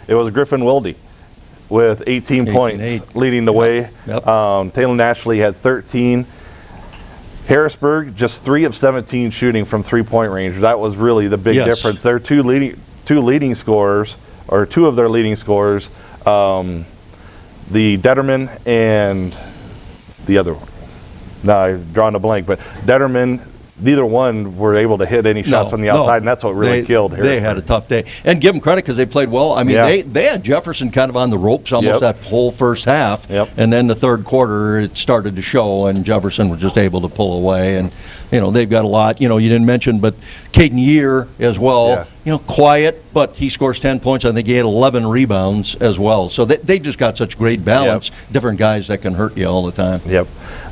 it was Griffin Wilde with 18 points leading the way. Yep. Taylor Nashley had 13. Harrisburg just 3 of 17 shooting from three-point range. That was really the big difference. Their two leading scorers, or two of their leading scorers, the Detterman and the other one. No, I've drawn a blank, but Detterman, neither one were able to hit any shots from the outside, and that's what really killed Harrisburg. They had a tough day. And give them credit because they played well. I mean, they had Jefferson kind of on the ropes almost that whole first half. And then the third quarter, it started to show, and Jefferson was just able to pull away. And, they've got a lot. You didn't mention, but Caden Year as well. Quiet, but he scores 10 points. I think he had 11 rebounds as well. So they just got such great balance, different guys that can hurt you all the time.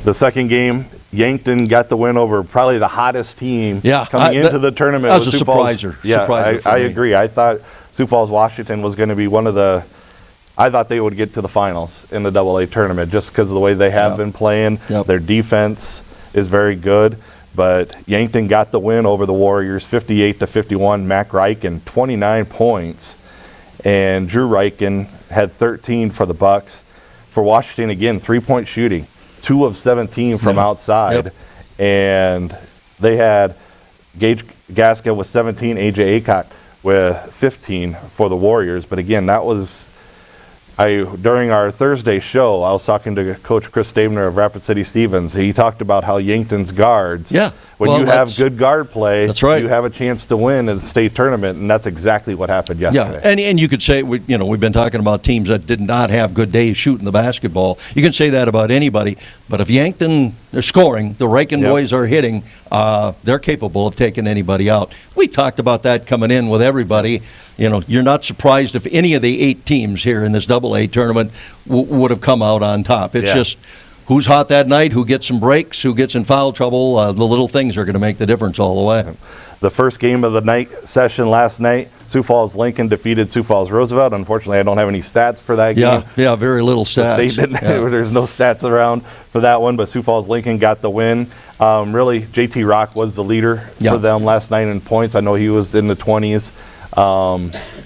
The second game, Yankton got the win over probably the hottest team coming into the tournament. That was a surpriser. I agree. I thought Sioux Falls Washington was going to be one of the – I thought they would get to the finals in the AA tournament just because of the way they have been playing. Their defense is very good. But Yankton got the win over the Warriors, 58-51. Mac Reichen, 29 points. And Drew Reichen had 13 for the Bucks. For Washington, again, three-point shooting. 2 of 17 from outside. And they had Gage Gasca with 17, A.J. Aycock with 15 for the Warriors. But again, that was during our Thursday show, I was talking to Coach Chris Stabner of Rapid City Stevens. He talked about how Yankton's guards, when you have good guard play, you have a chance to win in the state tournament, and that's exactly what happened yesterday. And you could say, we've been talking about teams that did not have good days shooting the basketball. You can say that about anybody, but if Yankton, they're scoring, the Reichen boys are hitting, they're capable of taking anybody out. We talked about that coming in with everybody. You're not surprised if any of the 8 teams here in this AA tournament would have come out on top. It's just who's hot that night, who gets some breaks, who gets in foul trouble. The little things are going to make the difference all the way. The first game of the night session last night, Sioux Falls Lincoln defeated Sioux Falls Roosevelt. Unfortunately, I don't have any stats for that game. Yeah, very little stats. There's no stats around for that one, but Sioux Falls Lincoln got the win. Really, JT Rock was the leader for them last night in points. I know he was in the 20s.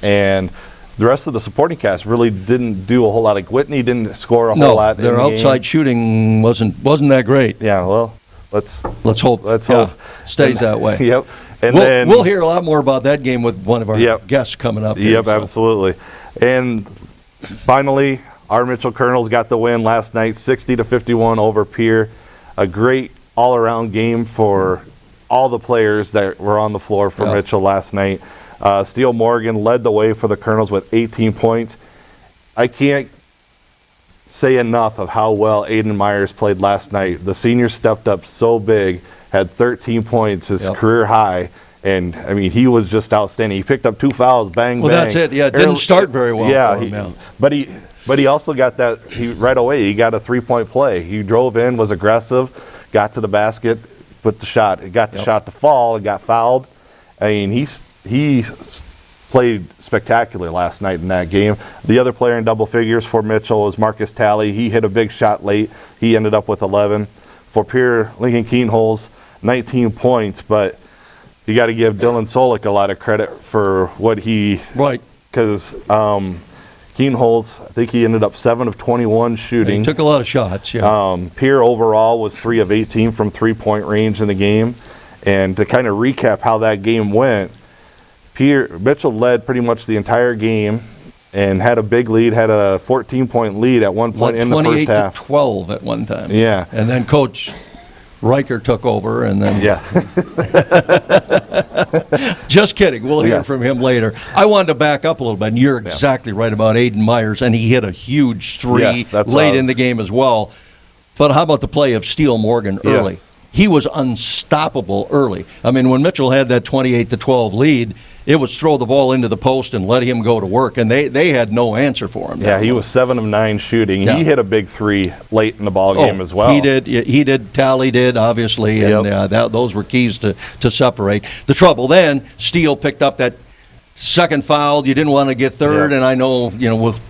And the rest of the supporting cast really didn't do a whole lot. Like Whitney didn't score a whole lot. Their outside shooting wasn't that great. Yeah, well, let's hope. Stays that way. And then we'll hear a lot more about that game with one of our guests coming up here. Absolutely. And finally, our Mitchell Kernels got the win last night, 60-51 over Pierre. A great all-around game for all the players that were on the floor for Mitchell last night. Steele Morgan led the way for the Kernels with 18 points. I can't say enough of how well Aiden Myers played last night. The senior stepped up so big, had 13 points, his career high, and I mean he was just outstanding. He picked up 2 fouls, bang. Well, that's it. Yeah, it didn't start very well for him. But he also got that right away. He got a 3-point play. He drove in, was aggressive, got to the basket, put the shot. He got the shot to fall, and got fouled. I mean, he played spectacular last night in that game. The other player in double figures for Mitchell was Marcus Talley. He hit a big shot late. He ended up with 11. For Pierre, Lincoln Keenholz, 19 points, but you got to give Dylan Solik a lot of credit for what he – because Keenholz, I think he ended up 7 of 21 shooting. He took a lot of shots, Pierre overall was 3 of 18 from three-point range in the game. And to kind of recap how that game went, Mitchell led pretty much the entire game and had a big lead, had a 14-point lead at one point in the first half. 28-12 at one time. Yeah. And then Coach Riker took over, and then... Just kidding. We'll hear from him later. I wanted to back up a little bit, and you're exactly right about Aiden Myers, and he hit a huge 3 late in the game as well. But how about the play of Steele Morgan early? Yes. He was unstoppable early. I mean, when Mitchell had that 28-12 lead, it was throw the ball into the post and let him go to work, and they had no answer for him. Yeah, he was 7 of 9 shooting. He hit a big 3 late in the ball game as well. He did. Talley did, obviously, and those were keys to separate. The trouble then, Steele picked up that second foul, you didn't want to get third, and I know,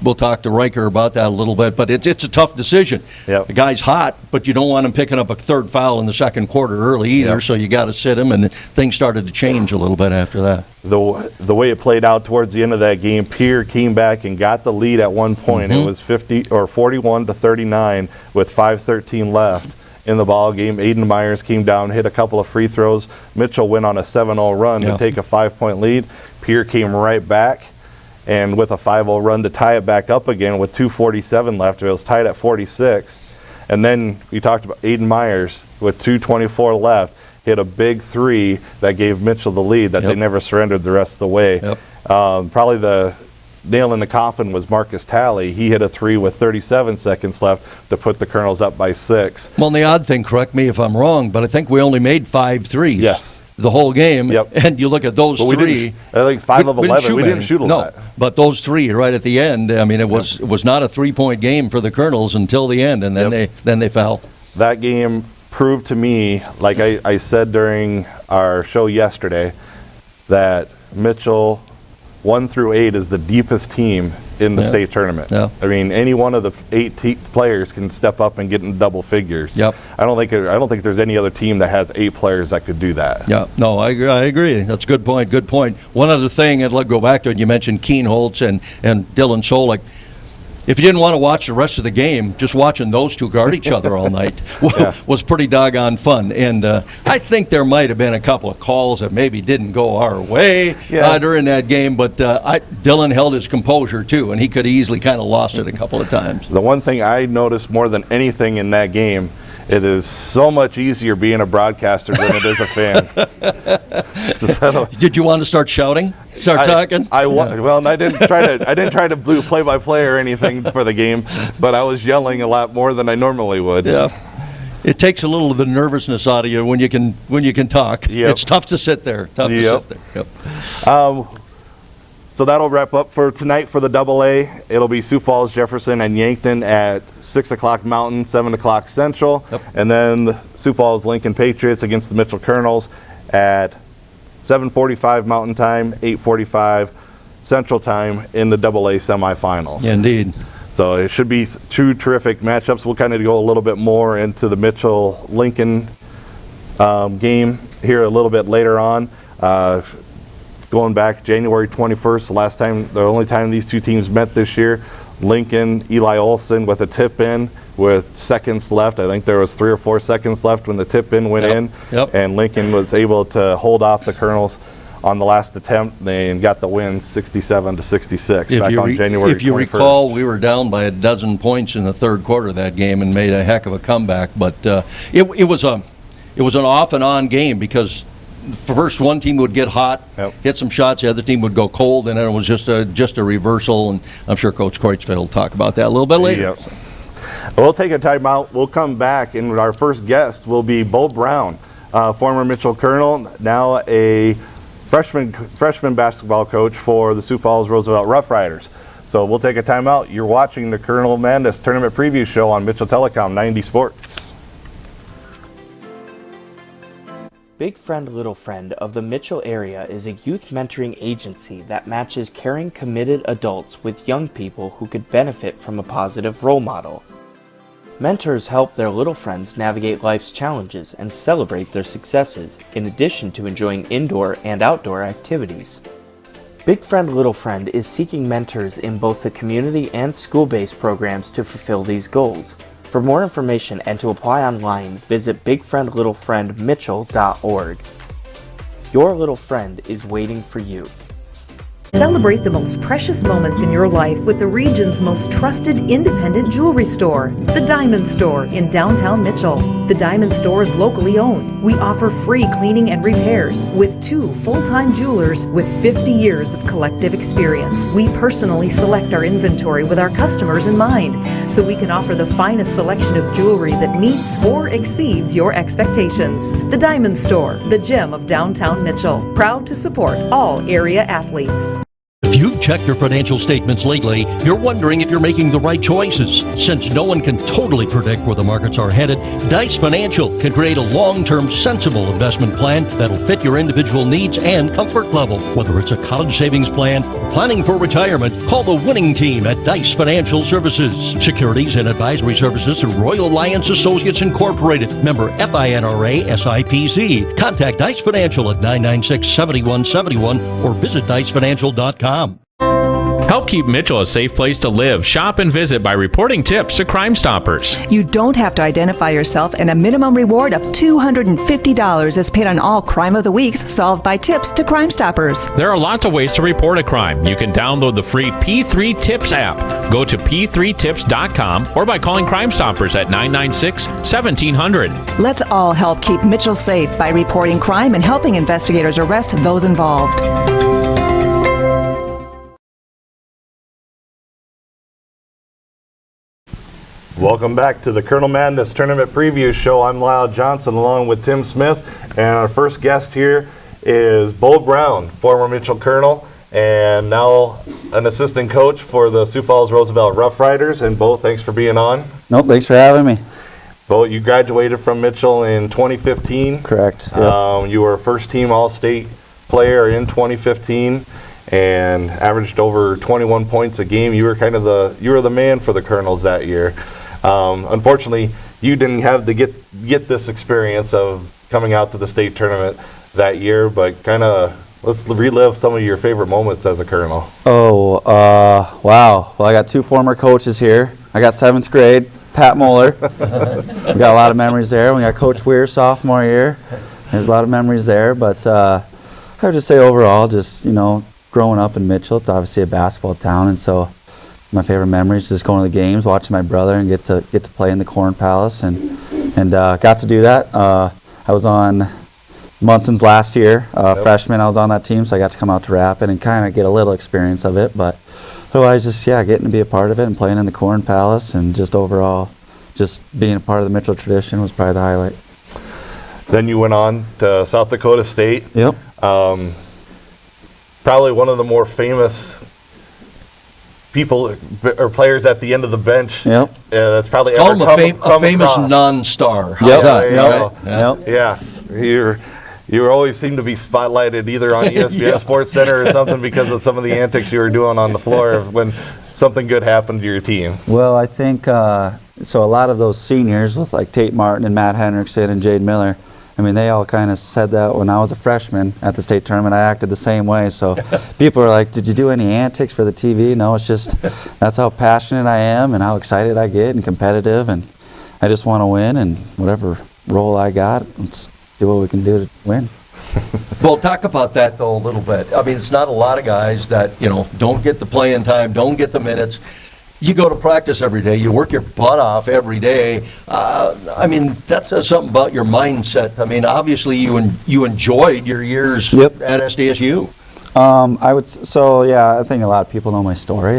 we'll talk to Riker about that a little bit, but it's a tough decision. Yep. The guy's hot, but you don't want him picking up a third foul in the second quarter early either, so you got to sit him, and things started to change a little bit after that. The way it played out towards the end of that game, Pierre came back and got the lead at one point. It was 41-39 with 5:13 left in the ball game. Aiden Myers came down, hit a couple of free throws. Mitchell went on a 7-0 run to take a 5-point lead. Pierre came right back, and with a 5-0 run to tie it back up again with 2:47 left. It was tied at 46. And then we talked about Aiden Myers with 2:24 left, hit a big three that gave Mitchell the lead that they never surrendered the rest of the way. Probably the nail in the coffin was Marcus Talley. He hit a three with 37 seconds left to put the Kernels up by 6. Well, and the odd thing, correct me if I'm wrong, but I think we only made 5 threes. Yes. The whole game, and you look at those three. I think 5 of 11. We didn't shoot a lot. No, but those three right at the end. I mean, it was not a 3-point game for the Kernels until the end, and then they fell. That game proved to me, like I said during our show yesterday, that Mitchell 1 through 8 is the deepest team in the state tournament. I mean, any one of the 8 players can step up and get in double figures. I don't think there's any other team that has 8 players that could do that. No, I agree. That's a good point. Good point. One other thing, I'd like to go back to it. You mentioned Keen Holtz and Dylan Solik. If you didn't want to watch the rest of the game, just watching those two guard each other all night was pretty doggone fun. And I think there might have been a couple of calls that maybe didn't go our way during that game, but Dylan held his composure too, and he could have easily kind of lost it a couple of times. The one thing I noticed more than anything in that game, it is so much easier being a broadcaster than it is a fan. Did you want to start shouting? Start talking? Well, I didn't try to do play-by-play or anything for the game, but I was yelling a lot more than I normally would. It takes a little of the nervousness out of you when you can talk. It's tough to sit there. So that'll wrap up for tonight for the AA. It'll be Sioux Falls, Jefferson, and Yankton at 6 o'clock Mountain, 7 o'clock Central. And then the Sioux Falls Lincoln Patriots against the Mitchell Kernels at 7:45 Mountain Time, 8:45 Central Time in the AA semifinals. Indeed. So it should be 2 terrific matchups. We'll kind of go a little bit more into the Mitchell-Lincoln game here a little bit later on. Going back January 21st, the only time these two teams met this year, Lincoln, Eli Olson with a tip-in with seconds left. I think there was 3 or 4 seconds left when the tip-in went in, and Lincoln was able to hold off the Kernels on the last attempt and got the win 67-66 back on January 21st. If you recall, we were down by 12 points in the third quarter of that game and made a heck of a comeback, but it was an off and on game because first one team would get hot, hit some shots, the other team would go cold, and then it was just a reversal, and I'm sure Coach Kreutzfeld will talk about that a little bit later. We'll take a timeout. We'll come back, and our first guest will be Bo Brown, former Mitchell Kernel, now a freshman basketball coach for the Sioux Falls Roosevelt Rough Riders. So we'll take a timeout. You're watching the Kernel Madness Tournament Preview Show on Mitchell Telecom 90 Sports. Big Friend Little Friend of the Mitchell area is a youth mentoring agency that matches caring, committed adults with young people who could benefit from a positive role model. Mentors help their little friends navigate life's challenges and celebrate their successes, in addition to enjoying indoor and outdoor activities. Big Friend Little Friend is seeking mentors in both the community and school-based programs to fulfill these goals. For more information and to apply online, visit bigfriendlittlefriendmitchell.org. Your little friend is waiting for you. Celebrate the most precious moments in your life with the region's most trusted independent jewelry store, The Diamond Store in downtown Mitchell. The Diamond Store is locally owned. We offer free cleaning and repairs with 2 full-time jewelers with 50 years of collective experience. We personally select our inventory with our customers in mind, so we can offer the finest selection of jewelry that meets or exceeds your expectations. The Diamond Store, the gem of downtown Mitchell, proud to support all area athletes. If you you've checked your financial statements lately, you're wondering if you're making the right choices. Since no one can totally predict where the markets are headed, Dice Financial can create a long-term, sensible investment plan that'll fit your individual needs and comfort level. Whether it's a college savings plan or planning for retirement, call the winning team at Dice Financial Services. Securities and advisory services through Royal Alliance Associates Incorporated. Member FINRA SIPC. Contact Dice Financial at 996-7171 or visit dicefinancial.com. Help keep Mitchell a safe place to live, shop, and visit by reporting tips to Crime Stoppers. You don't have to identify yourself, and a minimum reward of $250 is paid on all Crime of the Weeks solved by tips to Crime Stoppers. There are lots of ways to report a crime. You can download the free P3 Tips app. Go to p3tips.com or by calling Crime Stoppers at 996-1700. Let's all help keep Mitchell safe by reporting crime and helping investigators arrest those involved. Welcome back to the Colonel Madness Tournament Preview Show. I'm Lyle Johnson along with Tim Smith, and our first guest here is Bo Brown, former Mitchell Colonel and now an assistant coach for the Sioux Falls Roosevelt Rough Riders. And Bo, thanks for being on. Nope, thanks for having me. Bo, you graduated from Mitchell in 2015. Correct. Yep. You were a first-team All-State player in 2015 and averaged over 21 points a game. You were the man for the Kernels that year. Unfortunately, you didn't have to get this experience of coming out to the state tournament that year, but let's relive some of your favorite moments as a Colonel. Oh, wow. Well, I got two former coaches here. I got 7th grade, Pat Moeller. We got a lot of memories there. We got Coach Weir sophomore year. There's a lot of memories there, but I would just say overall, growing up in Mitchell, it's obviously a basketball town, and so my favorite memories is just going to the games, watching my brother, and get to play in the Corn Palace, and got to do that. I was on Munson's last year, freshman. I was on that team, so I got to come out to Rapid and kind of get a little experience of it. But otherwise, getting to be a part of it and playing in the Corn Palace, and just overall, just being a part of the Mitchell tradition was probably the highlight. Then you went on to South Dakota State. Yep. Probably one of the more famous people or players at the end of the bench. Yep. That's probably Call ever him a famous non-star. Yep. Yeah. You always seem to be spotlighted either on ESPN Sports Center or something because of some of the antics you were doing on the floor when something good happened to your team. Well, I think so. A lot of those seniors with like Tate Martin and Matt Henriksen and Jade Miller, I mean, they all kind of said that when I was a freshman at the state tournament, I acted the same way. So people are like, did you do any antics for the TV? No, it's just that's how passionate I am and how excited I get and competitive. And I just want to win, and whatever role I got, let's do what we can do to win. Well, talk about that, though, a little bit. I mean, it's not a lot of guys that, don't get the playing time, don't get the minutes. You go to practice every day. You work your butt off every day. That says something about your mindset. I mean, obviously you enjoyed your years at SDSU. I think a lot of people know my story.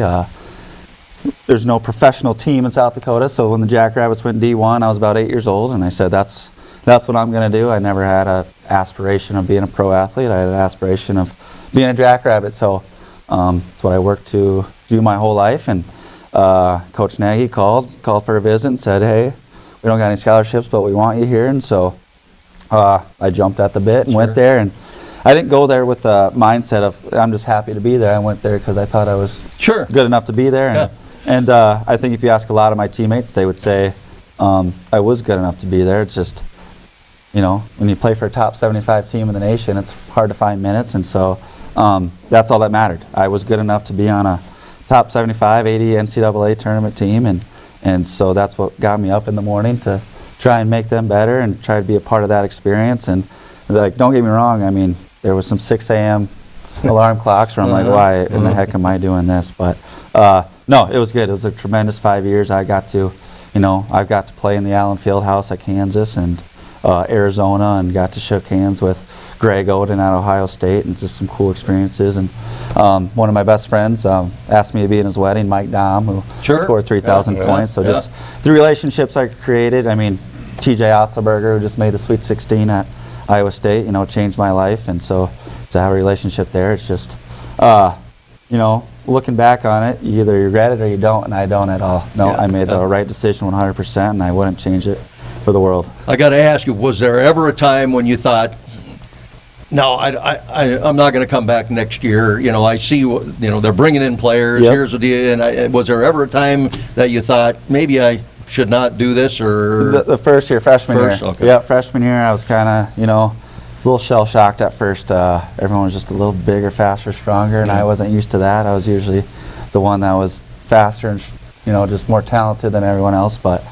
There's no professional team in South Dakota, so when the Jackrabbits went D1, I was about 8 years old, and I said, that's what I'm going to do. I never had an aspiration of being a pro athlete. I had an aspiration of being a Jackrabbit, so that's what I worked to do my whole life. And Coach Nagy called for a visit and said, hey, we don't got any scholarships, but we want you here. And so I jumped at the bit and went there. And I didn't go there with the mindset of I'm just happy to be there. I went there because I thought I was good enough to be there. And I think if you ask a lot of my teammates, they would say I was good enough to be there. It's just, when you play for a top 75 team in the nation, it's hard to find minutes. And so that's all that mattered. I was good enough to be on a top 75, 80 NCAA tournament team, and so that's what got me up in the morning to try and make them better and try to be a part of that experience. And don't get me wrong, I mean, there was some 6 a.m. alarm clocks where I'm like, why in the heck am I doing this? But no, it was good. It was a tremendous 5 years. I got to play in the Allen Fieldhouse at Kansas and Arizona, and got to shake hands with Greg Oden at Ohio State, and just some cool experiences. And one of my best friends asked me to be in his wedding, Mike Dom, who scored 3,000 points. So just the relationships I created. I mean, TJ Otzelberger, who just made the Sweet 16 at Iowa State, changed my life. And so to have a relationship there, it's just looking back on it, you either regret it or you don't, and I don't at all. No, I made the right decision 100%, and I wouldn't change it for the world. I got to ask you, was there ever a time when you thought, no, I'm not going to come back next year? I see, they're bringing in players. Yep. Here's the deal. And was there ever a time that you thought, maybe I should not do this? Or the first year, freshman year. Okay. Yeah, freshman year, I was kind of, a little shell-shocked at first. Everyone was just a little bigger, faster, stronger, and I wasn't used to that. I was usually the one that was faster and, just more talented than everyone else. But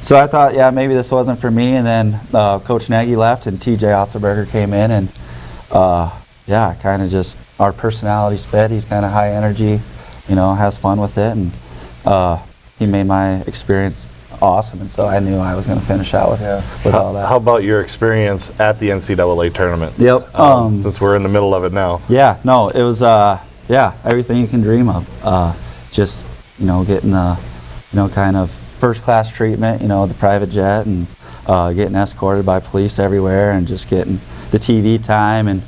so I thought, yeah, maybe this wasn't for me. And then Coach Nagy left, and T.J. Otzelberger came in, and kind of just our personalities fit. He's kind of high energy, has fun with it, and he made my experience awesome, and so I knew I was going to finish out with all that. How about your experience at the NCAA tournament? Yep. Since we're in the middle of it now. Yeah, no, it was everything you can dream of. Just getting kind of first class treatment, the private jet, and getting escorted by police everywhere, and just getting the TV time, and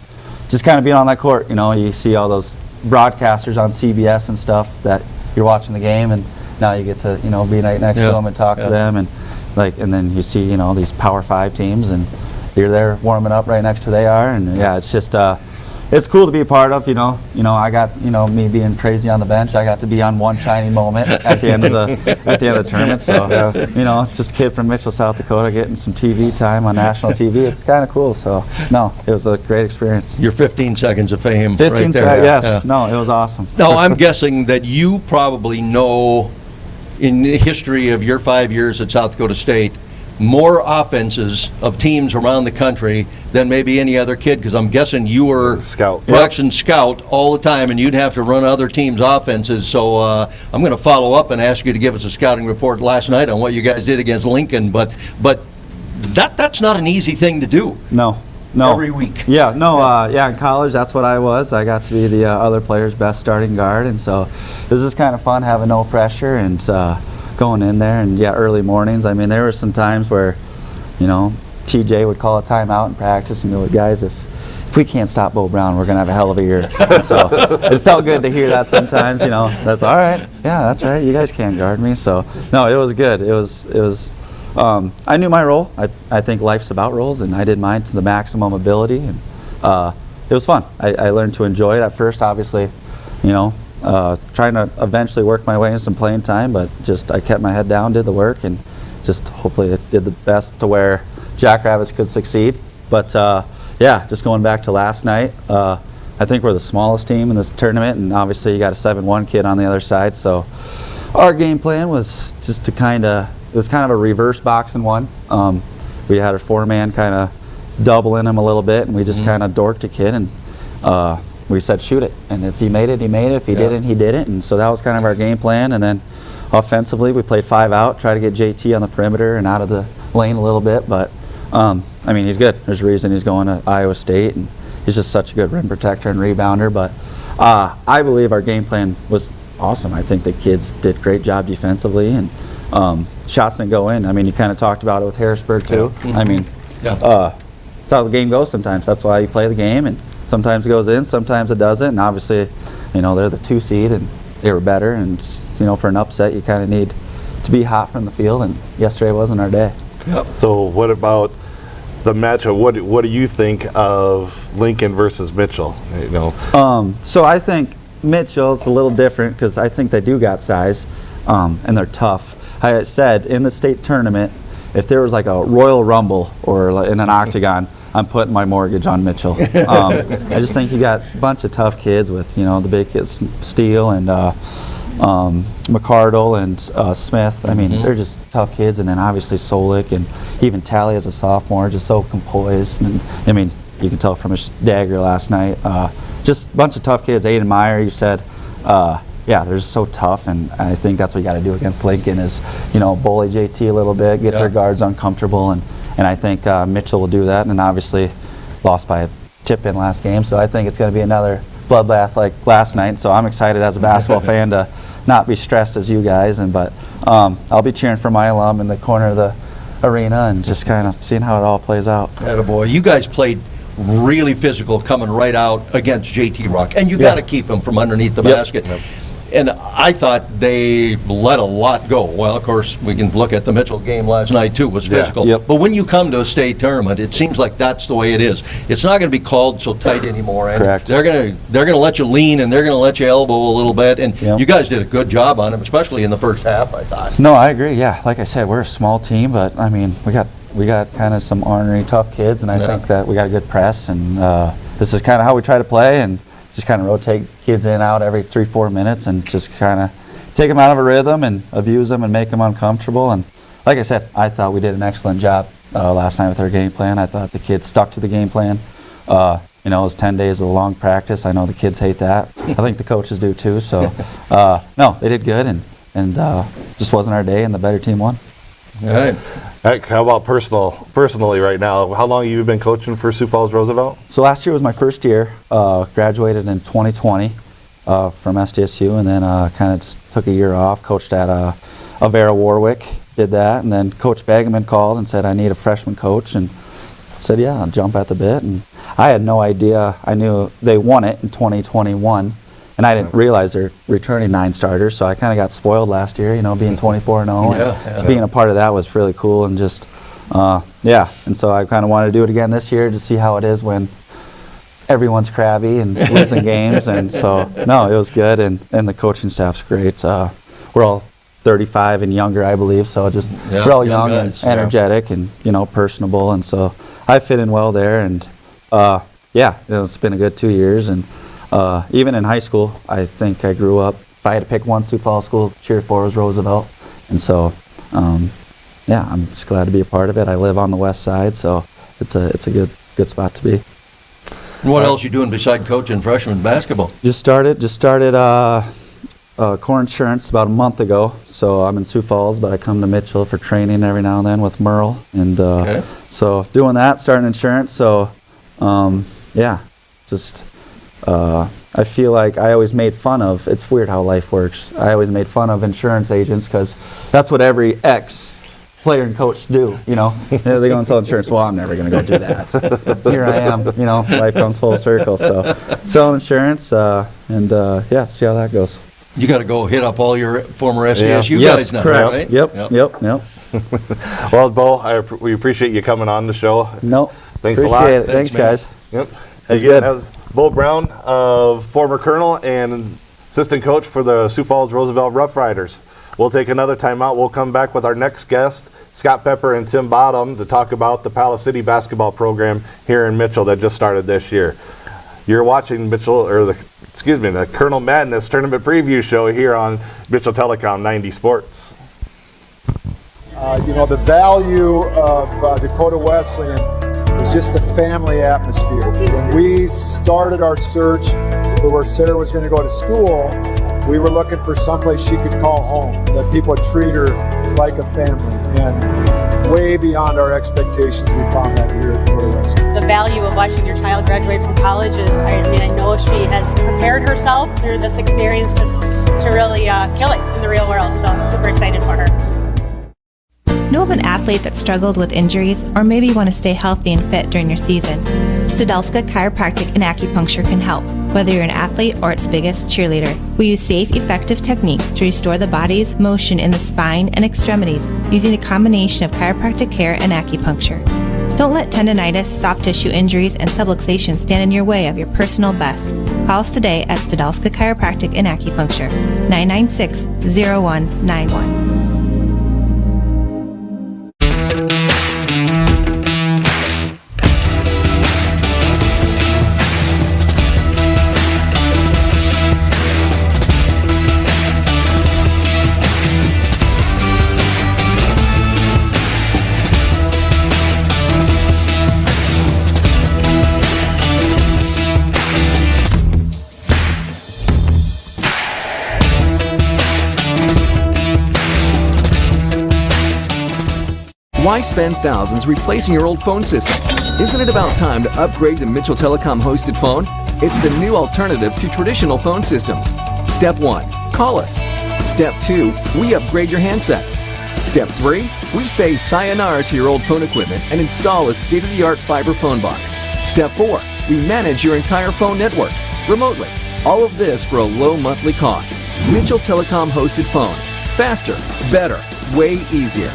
just kind of being on that court. You see all those broadcasters on CBS and stuff that you're watching the game, and now you get to be right next to them and talk to them, and then you see these Power 5 teams, and you're there warming up right next to they are, and it's just it's cool to be a part of. I got me being crazy on the bench. I got to be on one shining moment at the end of the tournament. So just a kid from Mitchell, South Dakota, getting some TV time on national TV. It's kind of cool. So no, it was a great experience. Your 15 seconds of fame. 15 right there. seconds. Yes. Yeah. No, it was awesome. Now I'm guessing that you probably know, in the history of your 5 years at South Dakota State, more offenses of teams around the country than maybe any other kid, because I'm guessing you were production scout all the time, and you'd have to run other teams' offenses. So I'm going to follow up and ask you to give us a scouting report last night on what you guys did against Lincoln. But that's not an easy thing to do. No. Every week. Yeah, no, in college, that's what I was. I got to be the other player's best starting guard, and so it was just kind of fun having no pressure and going in there. And early mornings. I mean, there were some times where, TJ would call a timeout in practice and go, guys, if we can't stop Bo Brown, we're gonna have a hell of a year. And so it felt good to hear that sometimes. That's all right. Yeah, that's right. You guys can't guard me. So no, it was good. It was. I knew my role. I think life's about roles, and I did mine to the maximum ability, and it was fun. I learned to enjoy it at first, obviously, trying to eventually work my way into some playing time, but just I kept my head down, did the work, and just hopefully it did the best to where Jackrabbits could succeed. But just going back to last night, I think we're the smallest team in this tournament, and obviously you got a 7-1 kid on the other side, so our game plan was just to it was kind of a reverse box and one. We had a 4-man kind of doubling him a little bit, and we just kind of dorked a kid, and we said shoot it. And if he made it, he made it. If he didn't, he didn't. And so that was kind of our game plan. And then offensively, we played 5 out, try to get JT on the perimeter and out of the lane a little bit. But, he's good. There's a reason he's going to Iowa State, and he's just such a good rim protector and rebounder. But I believe our game plan was awesome. I think the kids did a great job defensively, and shots didn't go in. You kind of talked about it with Harrisburg too. That's how the game goes sometimes. That's why you play the game, and sometimes it goes in, sometimes it doesn't. And obviously, they're the 2 seed, and they were better. And for an upset, you kind of need to be hot from the field. And yesterday wasn't our day. Yep. So what about the matchup? What do you think of Lincoln versus Mitchell? So I think Mitchell's a little different because I think they do got size, and they're tough. I said in the state tournament, if there was like a Royal Rumble or in an octagon, I'm putting my mortgage on Mitchell. I just think you got a bunch of tough kids with the big kids, Steele and McCardle and Smith. They're just tough kids, and then obviously Solik and even Tally as a sophomore, just so composed. And you can tell from his dagger last night. Just a bunch of tough kids. Aiden Meyer, you said. They're just so tough, and I think that's what you got to do against Lincoln is, bully JT a little bit, get their guards uncomfortable, and I think Mitchell will do that, and obviously lost by a tip-in last game, so I think it's going to be another bloodbath like last night, so I'm excited as a basketball fan to not be stressed as you guys, but I'll be cheering for my alum in the corner of the arena and just kind of seeing how it all plays out. Attaboy. You guys played really physical, coming right out against JT Rock. And you got to keep him from underneath the basket. And I thought they let a lot go. Well, of course, we can look at the Mitchell game last night, too. It was physical. But when you come to a state tournament, it seems like that's the way it is. It's not going to be called so tight anymore. And Correct. They're going to let you lean, and they're going to let you elbow a little bit. And you guys did a good job on it, especially in the first half, I thought. No, I agree. Yeah, like I said, we're a small team, but I mean, we got kind of some ornery, tough kids, and I think that we got a good press. And this is kind of how we try to play, and just kind of rotate kids in and out every 3-4 minutes, and just kind of take them out of a rhythm and abuse them and make them uncomfortable. And like I said, I thought we did an excellent job last night with our game plan. I thought the kids stuck to the game plan. You know, it was 10 days of long practice. I know the kids hate that. I think the coaches do too. So, no, they did good, and just wasn't our day, and the better team won. All right. How about personally right now? How long have you been coaching for Sioux Falls Roosevelt? So last year was my first year. Graduated in 2020 from SDSU, and then kind of just took a year off. Coached at Avera Warwick, did that, and then Coach Bagman called and said, I need a freshman coach, and said, yeah, I'll jump at the bit. And I had no idea. I knew they won it in 2021, and I didn't realize they're returning 9 starters, so I kind of got spoiled last year, you know, being 24-0. Being a part of that was really cool, and just, and so I kind of wanted to do it again this year to see how it is when everyone's crabby and losing games. And so, no, it was good, and the coaching staff's great. We're all 35 and younger, I believe, so just we're all young guys, and energetic and, you know, personable, and so I fit in well there. And it's been a good 2 years. And even in high school, I think I grew up, if I had to pick one Sioux Falls school to cheer for, was Roosevelt. And so, I'm just glad to be a part of it. I live on the west side, so it's a good spot to be. And what else you doing beside coaching freshman basketball? Just started core insurance about a month ago. So I'm in Sioux Falls, but I come to Mitchell for training every now and then with Merle. And so doing that, starting insurance. So, I feel like I always made fun of, it's weird how life works. I always made fun of insurance agents because that's what every ex-player and coach do, you know. They go and sell insurance. Well, I'm never going to go do that. Here I am, you know, life comes full circle. So selling insurance see how that goes. You got to go hit up all your former SDSU guys now, correct. Right? Yep. Well, Bo, we appreciate you coming on the show. Thanks a lot. Appreciate it. Thanks, guys. Yep. Good. That was Bo Brown, former Colonel and assistant coach for the Sioux Falls Roosevelt Rough Riders. We'll take another timeout. We'll come back with our next guest, Scott Pepper and Tim Bottom, to talk about the Palace City basketball program here in Mitchell that just started this year. You're watching the Colonel Madness Tournament Preview Show here on Mitchell Telecom 90 Sports. The value of Dakota Wesleyan was just the family atmosphere. When we started our search for where Sarah was going to go to school, we were looking for someplace she could call home, that people would treat her like a family. And way beyond our expectations, we found that here at Dakota Wesleyan. The value of watching your child graduate from college is, I know she has prepared herself through this experience just to really kill it in the real world. So I'm super excited for her. Know of an athlete that struggled with injuries or maybe want to stay healthy and fit during your season? Studelska Chiropractic and Acupuncture can help, whether you're an athlete or its biggest cheerleader. We use safe, effective techniques to restore the body's motion in the spine and extremities using a combination of chiropractic care and acupuncture. Don't let tendonitis, soft tissue injuries, and subluxation stand in your way of your personal best. Call us today at Studelska Chiropractic and Acupuncture, 996-0191. Why spend thousands replacing your old phone system? Isn't it about time to upgrade to Mitchell Telecom hosted phone? It's the new alternative to traditional phone systems. Step 1, call us. Step 2, we upgrade your handsets. Step 3, we say sayonara to your old phone equipment and install a state-of-the-art fiber phone box. Step 4, we manage your entire phone network remotely. All of this for a low monthly cost. Mitchell Telecom hosted phone. Faster, better, way easier.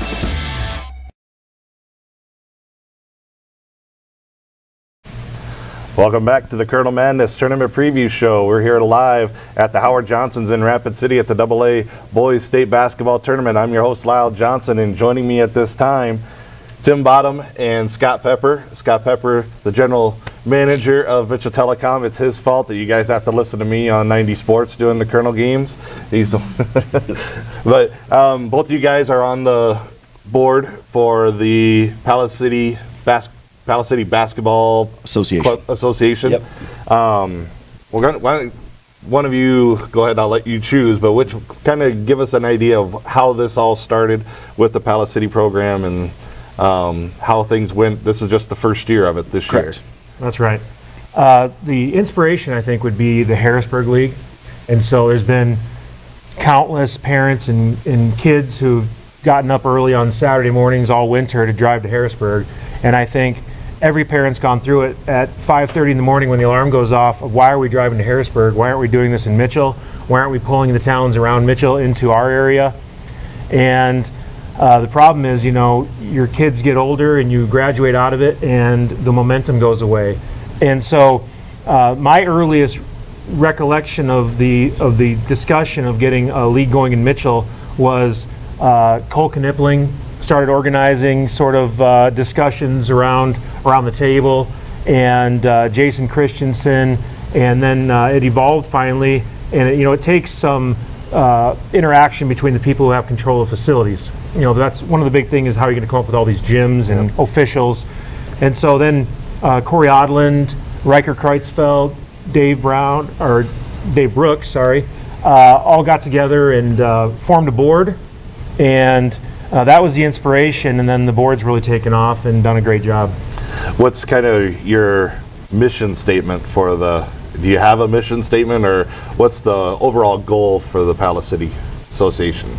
Welcome back to the Kernel Madness Tournament Preview Show. We're here live at the Howard Johnsons in Rapid City at the AA Boys State Basketball Tournament. I'm your host, Lyle Johnson, and joining me at this time, Tim Bottom and Scott Pepper. Scott Pepper, the general manager of Mitchell Telecom. It's his fault that you guys have to listen to me on 90 Sports doing the Kernel games. But both of you guys are on the board for the Palace City Basketball Association. Yep. We're gonna, one of you, go ahead, I'll let you choose, but which kind of give us an idea of how this all started with the Palace City program and how things went. This is just the first year of it this year. Correct. That's right. The inspiration, I think, would be the Harrisburg League. And so there's been countless parents and kids who've gotten up early on Saturday mornings all winter to drive to Harrisburg. And I think every parent's gone through it at 5:30 in the morning when the alarm goes off of why are we driving to Harrisburg? Why aren't we doing this in Mitchell? Why aren't we pulling the towns around Mitchell into our area? And the problem is, you know, your kids get older and you graduate out of it and the momentum goes away. And so my earliest recollection of the discussion of getting a league going in Mitchell was Cole Knipling started organizing sort of discussions around the table, and Jason Christensen, and then it evolved finally, and it takes some interaction between the people who have control of facilities. You know, that's one of the big things is how you're going to come up with all these gyms and officials. And so then Corey Odland, Riker Kreutzfeld, Dave Brooks, all got together and formed a board, and that was the inspiration, and then the board's really taken off and done a great job. What's kind of your mission statement for do you have a mission statement, or what's the overall goal for the Palace City Association?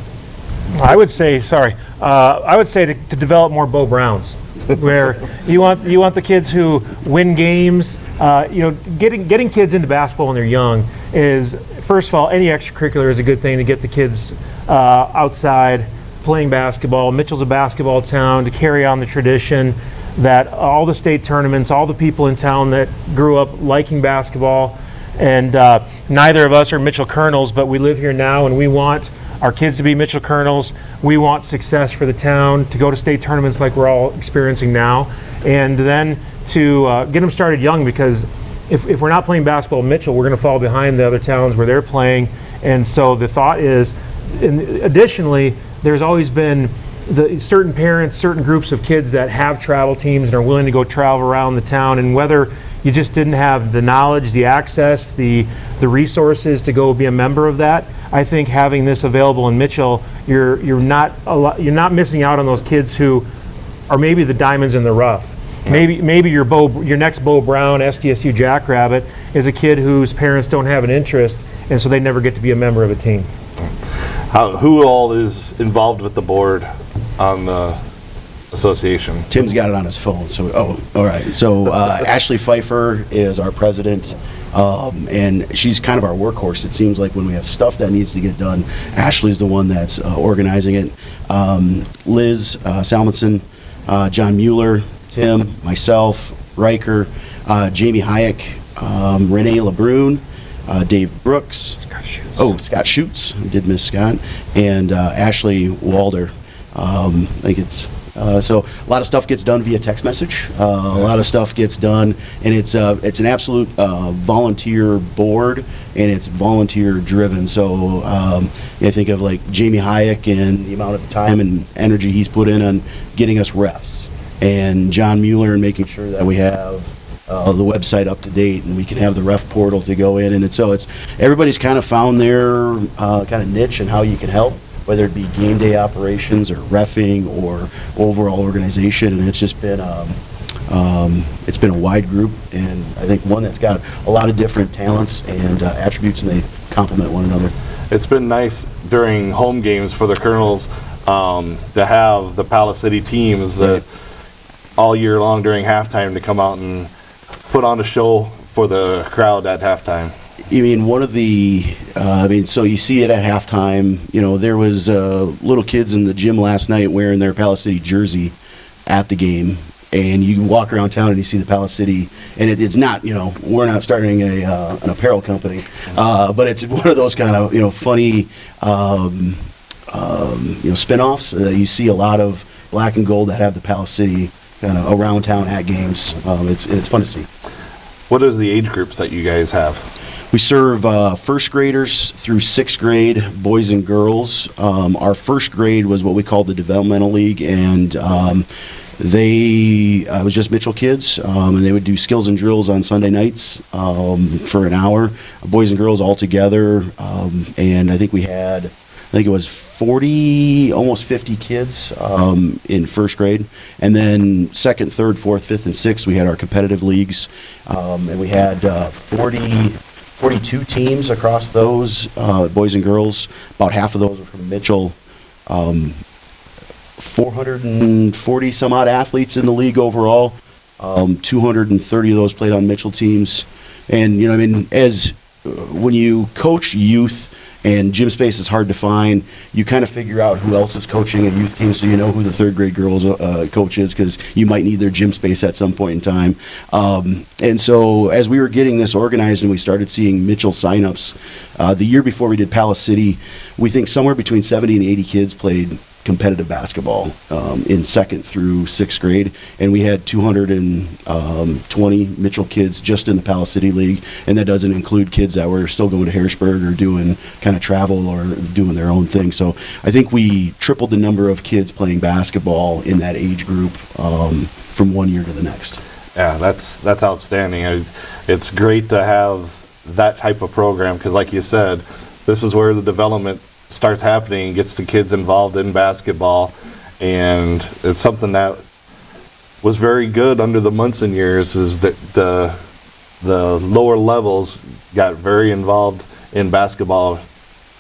I would say to develop more Bo Browns, where you want the kids who win games. Getting kids into basketball when they're young is, first of all, any extracurricular is a good thing to get the kids outside playing basketball. Mitchell's a basketball town, to carry on the tradition that all the state tournaments, all the people in town that grew up liking basketball, and neither of us are Mitchell Kernels, but we live here now and we want our kids to be Mitchell Kernels. We want success for the town, to go to state tournaments like we're all experiencing now, and then to get them started young, because if we're not playing basketball in Mitchell, we're going to fall behind the other towns where they're playing. And so the thought is, additionally, there's always been certain parents, certain groups of kids that have travel teams and are willing to go travel around the town, and whether you just didn't have the knowledge, the access, the resources to go be a member of that, I think having this available in Mitchell, you're not missing out on those kids who are maybe the diamonds in the rough. Maybe your next Bo Brown SDSU Jackrabbit is a kid whose parents don't have an interest, and so they never get to be a member of a team. Who all is involved with the board on the association? Tim's got it on his phone. So, all right. So Ashley Pfeiffer is our president, and she's kind of our workhorse. It seems like when we have stuff that needs to get done, Ashley's the one that's organizing it. Liz Salmonson, John Mueller, Tim, myself, Riker, Jamie Hayek, Renee LeBrun, Dave Brooks, Scott Schutz, I did miss Scott, and Ashley Walder. I think it's so a lot of stuff gets done via text message. A lot of stuff gets done, and it's an absolute volunteer board, and it's volunteer driven. So I think of like Jamie Hayek and the amount of time and energy he's put in on getting us refs, and John Mueller and making sure that we have the website up to date and we can have the ref portal to go in, and it's everybody's kind of found their kind of niche and how you can help, whether it be game day operations or reffing or overall organization, and it's just been it's been a wide group, and I think one that's got a lot of different talents and attributes, and they complement one another. It's been nice during home games for the Kernels to have the Palace City teams all year long during halftime to come out and put on a show for the crowd at halftime? You mean one of the, so you see it at halftime. You know, there was little kids in the gym last night wearing their Palace City jersey at the game, and you walk around town and you see the Palace City, and it's not, you know, we're not starting an apparel company, but it's one of those kind of, you know, funny, spin-offs. You see a lot of black and gold that have the Palace City kind of around town at games. It's fun to see. What is the age groups that you guys have? We serve first graders through sixth grade, boys and girls. Our first grade was what we called the Developmental League, and it was just Mitchell kids, and they would do skills and drills on Sunday nights for an hour, boys and girls all together. And I think it was 40, almost 50 kids in first grade. And then second, third, fourth, fifth, and sixth, we had our competitive leagues. And we had 42 teams across those, boys and girls. About half of those were from Mitchell. 440 some odd athletes in the league overall. 230 of those played on Mitchell teams. And, you know, I mean, when you coach youth, and gym space is hard to find, you kind of figure out who else is coaching a youth team, so you know who the third grade girls coach is, because you might need their gym space at some point in time. And so as we were getting this organized and we started seeing Mitchell signups, the year before we did Palace City, we think somewhere between 70 and 80 kids played competitive basketball in second through sixth grade, and we had 220 Mitchell kids just in the Palace City League, and that doesn't include kids that were still going to Harrisburg or doing kind of travel or doing their own thing. So I think we tripled the number of kids playing basketball in that age group from one year to the next. Yeah, that's outstanding. It's great to have that type of program, because like you said, this is where the development starts happening and gets the kids involved in basketball, and it's something that was very good under the Munson years, is that the lower levels got very involved in basketball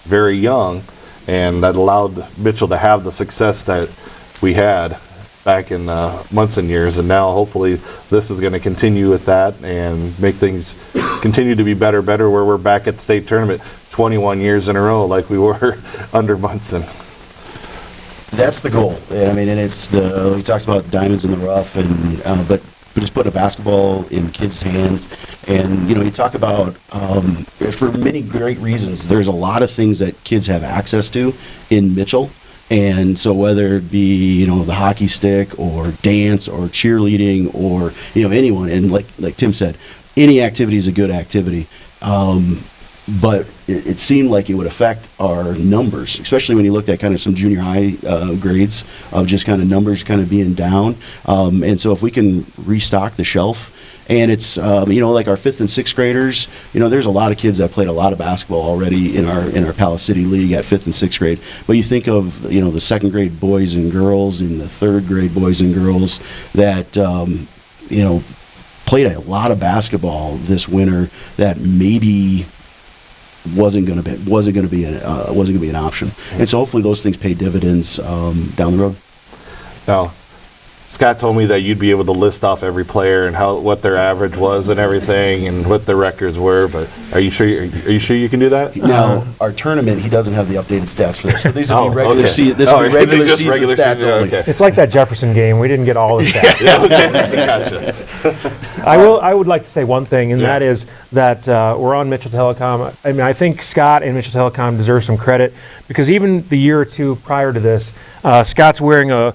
very young, and that allowed Mitchell to have the success that we had back in the Munson years. And now hopefully this is going to continue with that and make things continue to be better, where we're back at the state tournament 21 years in a row like we were under Munson. That's the goal. I mean, and it's we talked about diamonds in the rough, and but just putting a basketball in kids' hands. And, you know, you talk about, for many great reasons, there's a lot of things that kids have access to in Mitchell. And so whether it be, you know, the hockey stick or dance or cheerleading or, you know, anyone, and like Tim said, any activity is a good activity. But it seemed like it would affect our numbers, especially when you looked at kind of some junior high grades of just kind of numbers kind of being down. And so if we can restock the shelf, and it's, you know, like our fifth and sixth graders, you know, there's a lot of kids that played a lot of basketball already in our Palace City League at fifth and sixth grade. But you think of, you know, the second grade boys and girls and the third grade boys and girls that, you know, played a lot of basketball this winter that maybe wasn't going to be an option. And so hopefully those things pay dividends down the road. Now, Scott told me that you'd be able to list off every player and what their average was and everything and what their records were, but are you sure you can do that? Now, our tournament, he doesn't have the updated stats for this. So these will be regular season stats only. Okay. It's like that Jefferson game. We didn't get all the stats. Yeah, okay. Gotcha. I would like to say one thing, and that is that we're on Mitchell Telecom. I mean, I think Scott and Mitchell Telecom deserve some credit, because even the year or two prior to this, Scott's wearing a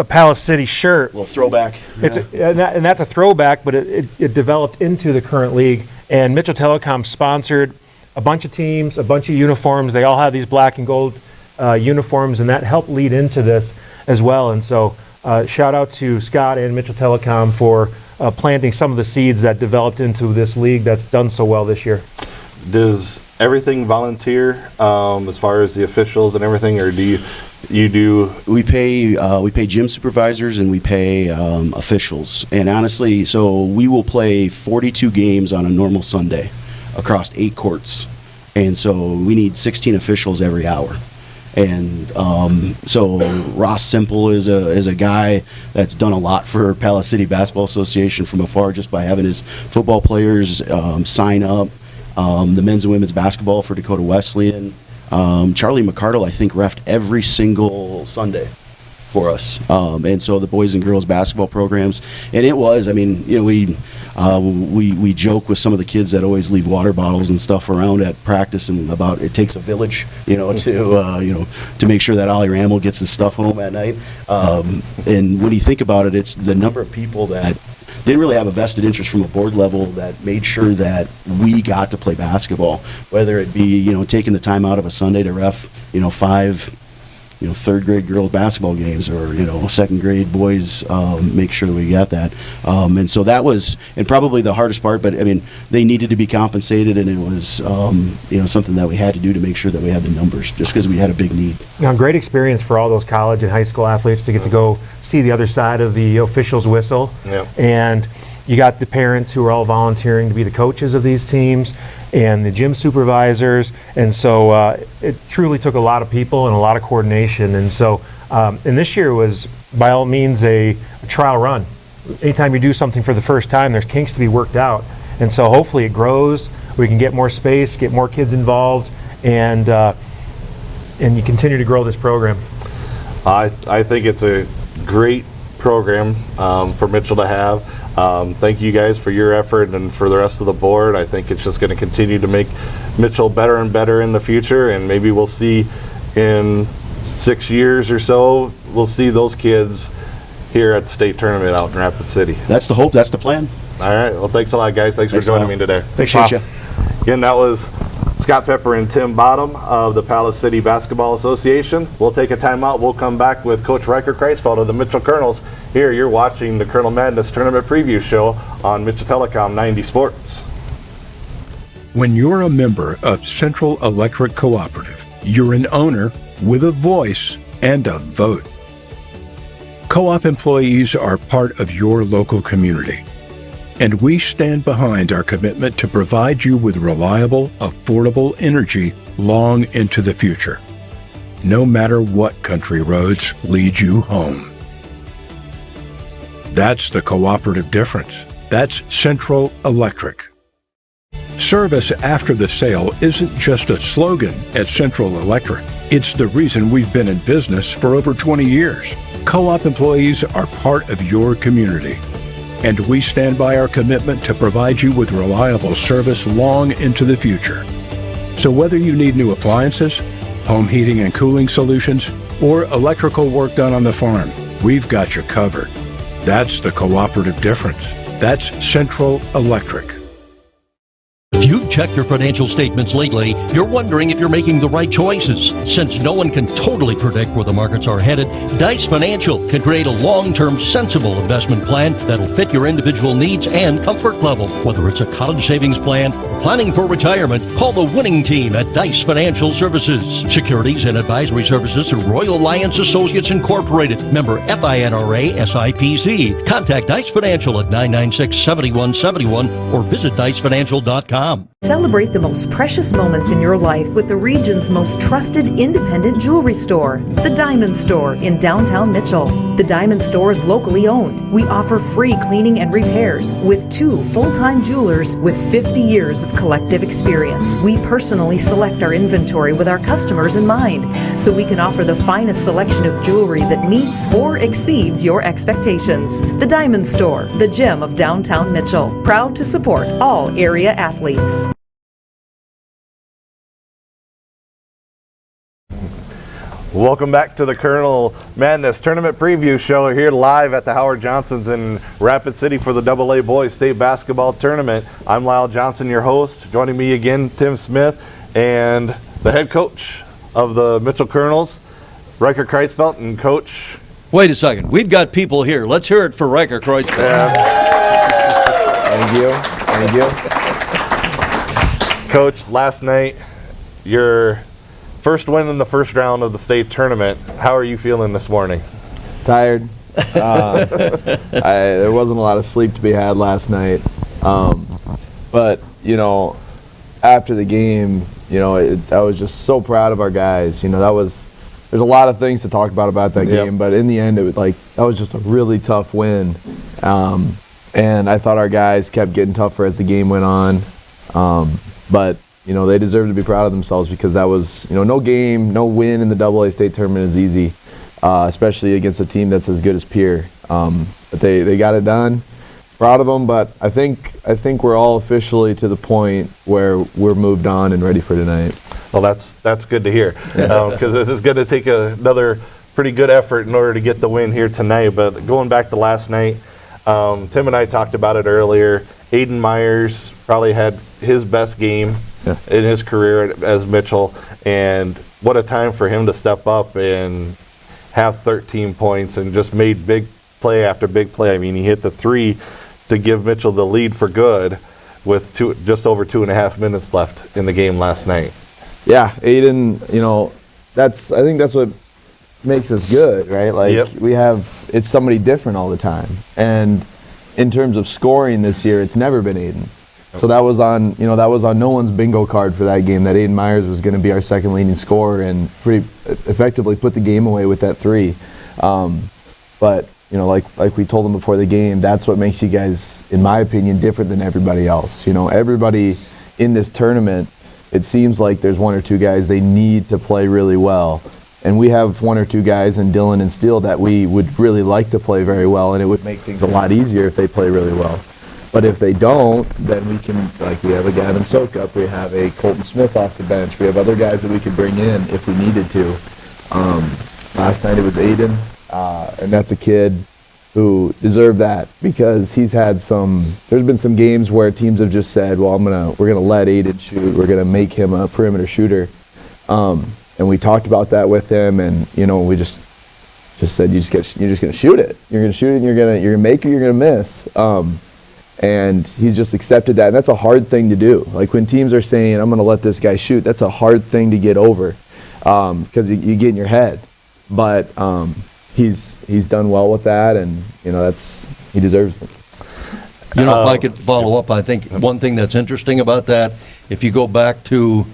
Palace City shirt. A little throwback. And that's a throwback, but it developed into the current league. And Mitchell Telecom sponsored a bunch of teams, a bunch of uniforms. They all have these black and gold uniforms, and that helped lead into this as well. And so shout out to Scott and Mitchell Telecom for planting some of the seeds that developed into this league that's done so well this year. Does everything volunteer as far as the officials and everything, or do you do? We pay gym supervisors and we pay officials. And honestly, so we will play 42 games on a normal Sunday across 8 courts. And so we need 16 officials every hour. And so Ross Simple is a guy that's done a lot for Palace City Basketball Association from afar just by having his football players sign up. The men's and women's basketball for Dakota Wesleyan. Charlie McCardle, I think, reffed every single Sunday for us, and so the boys and girls basketball programs, and it was, I mean, you know, we joke with some of the kids that always leave water bottles and stuff around at practice, and about it takes a village, you know, to make sure that Ollie Ramel gets his stuff home at night. And when you think about it, it's the number of people that didn't really have a vested interest from a board level that made sure that we got to play basketball, whether it be, you know, taking the time out of a Sunday to ref, you know, 5 third grade girls basketball games, or, you know, second grade boys, make sure that we got that. And so that was, and probably the hardest part, but I mean, they needed to be compensated, and it was, you know, something that we had to do to make sure that we had the numbers, just because we had a big need. Now, great experience for all those college and high school athletes to get to go see the other side of the official's whistle. Yeah. And you got the parents who are all volunteering to be the coaches of these teams, and the gym supervisors, and so it truly took a lot of people and a lot of coordination. And so, and this year was by all means a trial run. Anytime you do something for the first time, there's kinks to be worked out, and so hopefully it grows. We can get more space, get more kids involved, and you continue to grow this program. I think it's a great program for Mitchell to have. Thank you guys for your effort and for the rest of the board. I think it's just going to continue to make Mitchell better and better in the future, and maybe we'll see in 6 years or so, we'll see those kids here at the state tournament out in Rapid City. That's the hope, that's the plan. All right, well, thanks a lot, guys. Thanks for joining me today. Appreciate you. Again, that was Scott Pepper and Tim Bottom of the Palace City Basketball Association. We'll take a timeout. We'll come back with Coach Riker Kreisfeld of the Mitchell Kernels. Here, you're watching the Kernel Madness Tournament Preview Show on Mitchell Telecom 90 Sports. When you're a member of Central Electric Cooperative, you're an owner with a voice and a vote. Co-op employees are part of your local community, and we stand behind our commitment to provide you with reliable, affordable energy long into the future, no matter what country roads lead you home. That's the cooperative difference. That's Central Electric. Service after the sale isn't just a slogan at Central Electric. It's the reason we've been in business for over 20 years. Co-op employees are part of your community, and we stand by our commitment to provide you with reliable service long into the future. So whether you need new appliances, home heating and cooling solutions, or electrical work done on the farm, we've got you covered. That's the cooperative difference. That's Central Electric. If you've checked your financial statements lately, you're wondering if you're making the right choices. Since no one can totally predict where the markets are headed, Dice Financial can create a long-term, sensible investment plan that'll fit your individual needs and comfort level. Whether it's a college savings plan or planning for retirement, call the winning team at Dice Financial Services. Securities and advisory services through Royal Alliance Associates Incorporated. Member FINRA SIPC. Contact Dice Financial at 996-7171 or visit dicefinancial.com. Celebrate the most precious moments in your life with the region's most trusted independent jewelry store, The Diamond Store in downtown Mitchell. The Diamond Store is locally owned. We offer free cleaning and repairs with 2 full-time jewelers with 50 years of collective experience. We personally select our inventory with our customers in mind, so we can offer the finest selection of jewelry that meets or exceeds your expectations. The Diamond Store, the gem of downtown Mitchell, proud to support all area athletes. Welcome back to the Kernel Madness Tournament Preview Show here live at the Howard Johnsons in Rapid City for the AA Boys State Basketball Tournament. I'm Lyle Johnson, your host. Joining me again, Tim Smith, and the head coach of the Mitchell Kernels, Riker Kreisfeld, and Coach. Wait a second. We've got people here. Let's hear it for Riker Kreisfeld. Thank you. Thank you. Coach, last night, your first win in the first round of the state tournament. How are you feeling this morning? Tired. There wasn't a lot of sleep to be had last night. But, you know, after the game, you know, I was just so proud of our guys. You know, that was there's a lot of things to talk about that game, but in the end, it was that was just a really tough win. And I thought our guys kept getting tougher as the game went on. But they deserve to be proud of themselves because that was, no win in the AA state tournament is easy, especially against a team that's as good as Pierre. But they got it done. Proud of them, but I think we're all officially to the point where we're moved on and ready for tonight. Well, that's good to hear, because this is going to take another pretty good effort in order to get the win here tonight. But going back to last night, Tim and I talked about it earlier. Aiden Myers probably had his best game in his career as Mitchell, and what a time for him to step up and have 13 points and just made big play after big play. I mean, he hit the 3 to give Mitchell the lead for good with just over 2.5 minutes left in the game last night. Yeah, Aiden, I think that's what makes us good, right? It's somebody different all the time. And in terms of scoring this year, it's never been Aiden. So that was on no one's bingo card for that game, that Aiden Myers was going to be our second leading scorer and pretty effectively put the game away with that 3. But like we told them before the game, that's what makes you guys, in my opinion, different than everybody else. Everybody in this tournament, it seems like there's 1 or 2 guys they need to play really well. And we have 1 or 2 guys in Dylan and Steele that we would really like to play very well, and it would make things a lot easier if they play really well. But if they don't, then we can, we have a Gavin Sokup, we have a Colton Smith off the bench, we have other guys that we could bring in if we needed to. Last night it was Aiden, and that's a kid who deserved that because there's been some games where teams have just said, well, we're gonna let Aiden shoot, we're gonna make him a perimeter shooter. And we talked about that with him, and we just said you're just gonna shoot it. You're gonna shoot it, and you're gonna make it, you're gonna miss. And he's just accepted that, and that's a hard thing to do. When teams are saying, I'm gonna let this guy shoot, that's a hard thing to get over because you get in your head. But he's done well with that, and he deserves it. If I could follow up, I think one thing that's interesting about that, if you go back to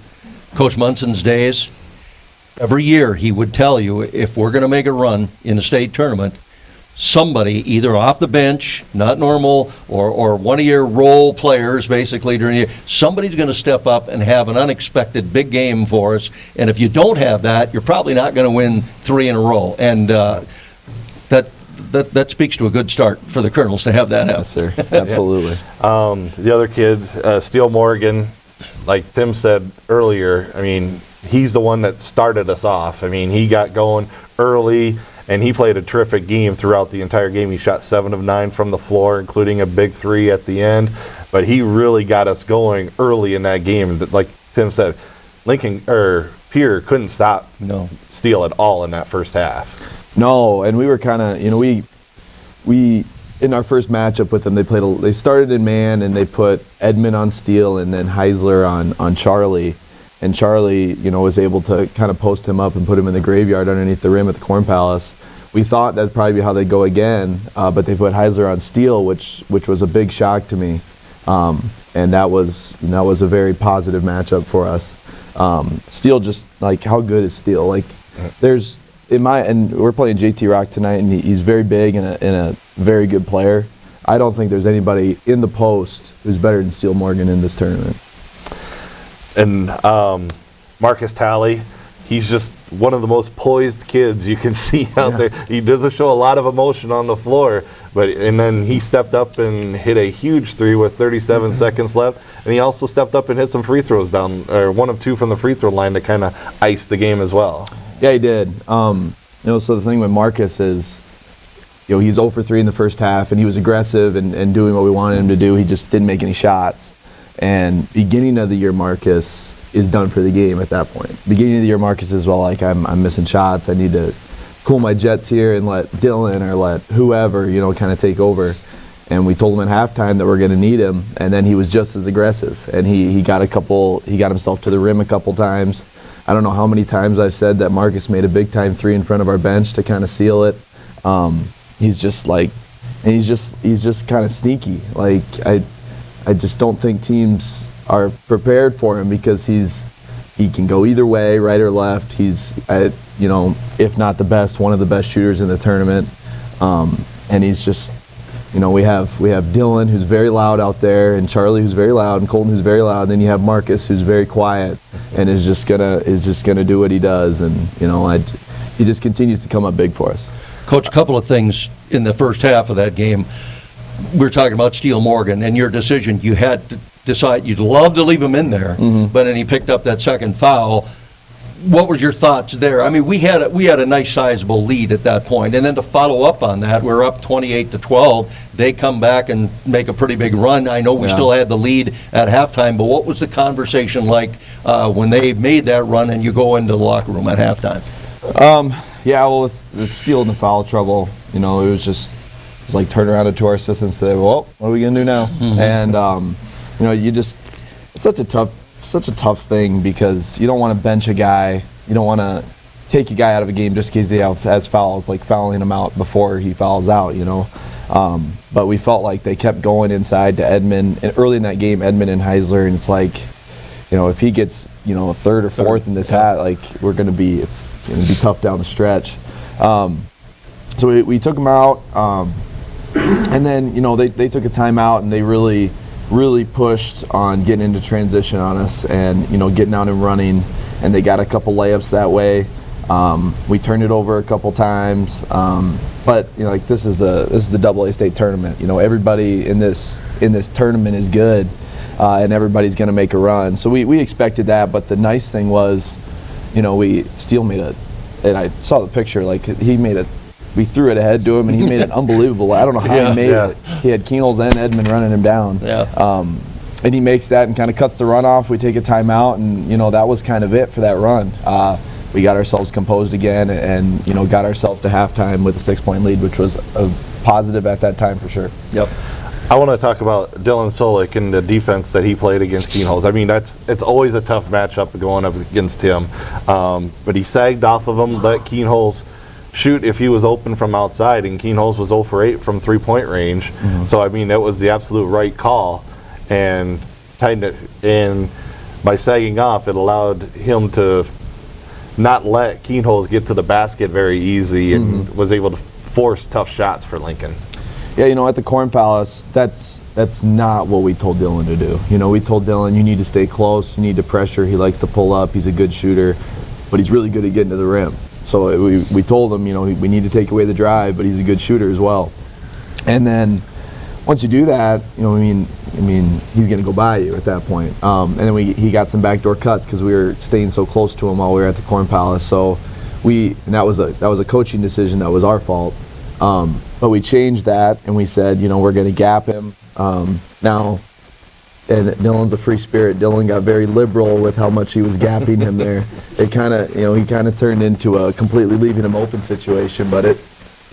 Coach Munson's days, every year he would tell you, if we're going to make a run in a state tournament, somebody either off the bench, not normal, or one of your role players basically during the year, somebody's going to step up and have an unexpected big game for us. And if you don't have that, you're probably not going to win 3 in a row. And that speaks to a good start for the Kernels to have that happen. Yes, sir. Absolutely. The other kid, Steele Morgan, like Tim said earlier, I mean, he's the one that started us off. I mean, he got going early, and he played a terrific game throughout the entire game. He shot 7 of 9 from the floor, including a big 3 at the end. But he really got us going early in that game. Like Tim said, Pierre couldn't stop Steele at all in that first half. No, and we were kind of, we in our first matchup with them, they started in man, and they put Edmund on Steele and then Heisler on Charlie. And Charlie, was able to kind of post him up and put him in the graveyard underneath the rim at the Corn Palace. We thought that'd probably be how they'd go again, but they put Heisler on Steele, which was a big shock to me. And that was a very positive matchup for us. Steele, just how good is Steele? And we're playing JT Rock tonight, and he's very big and a very good player. I don't think there's anybody in the post who's better than Steele Morgan in this tournament. And Marcus Talley, he's just one of the most poised kids you can see out there. He doesn't show a lot of emotion on the floor, and then he stepped up and hit a huge 3 with 37 seconds left, and he also stepped up and hit some free throws down, or 1 of 2 from the free throw line to kind of ice the game as well. Yeah, he did. So the thing with Marcus is, he's 0 for 3 in the first half, and he was aggressive and doing what we wanted him to do. He just didn't make any shots. And beginning of the year, Marcus is done for the game at that point. Beginning of the year, Marcus is, I'm missing shots. I need to cool my jets here and let Dylan or let whoever, kind of take over. And we told him at halftime that we're going to need him, and then he was just as aggressive. And he got himself to the rim a couple times. I don't know how many times I've said that Marcus made a big time 3 in front of our bench to kind of seal it. He's just kind of sneaky. I just don't think teams are prepared for him because he's He can go either way, right or left. He's, if not the best, one of the best shooters in the tournament. And he's just, we have Dylan, who's very loud out there, and Charlie, who's very loud, and Colton, who's very loud. And then you have Marcus, who's very quiet, and is just gonna do what he does. And he just continues to come up big for us. Coach, a couple of things in the first half of that game. We're talking about Steele Morgan and your decision. You had to decide you'd love to leave him in there, but then he picked up that second foul. What was your thoughts there? I mean, we had a nice sizable lead at that point, and then to follow up on that, we're up 28-12. They come back and make a pretty big run. I know we still had the lead at halftime, but what was the conversation like when they made that run and you go into the locker room at halftime? With Steele in the foul trouble, it was like turn around to our assistants and say, well, what are we gonna do now? And it's such a tough thing because you don't want to bench a guy. You don't want to take a guy out of a game just because he has fouls, like fouling him out before he fouls out, But we felt like they kept going inside to Edmund. And early in that game, Edmund and Heisler, and it's like, if he gets, third or fourth in this hat, like it's going to be tough down the stretch. So we took him out. And then, they took a timeout and they really pushed on getting into transition on us and, getting out and running, and they got a couple layups that way. We turned it over a couple times. But, this is the AA state tournament. Everybody in this tournament is good, and everybody's going to make a run. So we expected that, but the nice thing was, Steele made and I saw the picture, like we threw it ahead to him, and he made it unbelievable. I don't know how he made it. He had Kernels and Edmund running him down. And he makes that and kind of cuts the run off. We take a timeout, and, that was kind of it for that run. We got ourselves composed again and, got ourselves to halftime with a 6-point lead, which was a positive at that time for sure. Yep. I want to talk about Dylan Solik and the defense that he played against Kernels. I mean, it's always a tough matchup going up against him. But he sagged off of him, let Kernels shoot if he was open from outside, and Kernels was 0 for 8 from 3-point range. So I mean, that was the absolute right call, and by sagging off, it allowed him to not let Kernels get to the basket very easy, and was able to force tough shots for Lincoln. Yeah, at the Corn Palace, that's not what we told Dylan to do. We told Dylan, you need to stay close, you need to pressure. He likes to pull up, he's a good shooter, but he's really good at getting to the rim. So we told him, we need to take away the drive, but he's a good shooter as well. And then once you do that, he's going to go by you at that point. And then he got some backdoor cuts because we were staying so close to him while we were at the Corn Palace. So that was a coaching decision. That was our fault. But we changed that, and we said, we're going to gap him now. And Dylan's a free spirit. Dylan got very liberal with how much he was gapping him there. It kind of, he kind of turned into a completely leaving him open situation, but it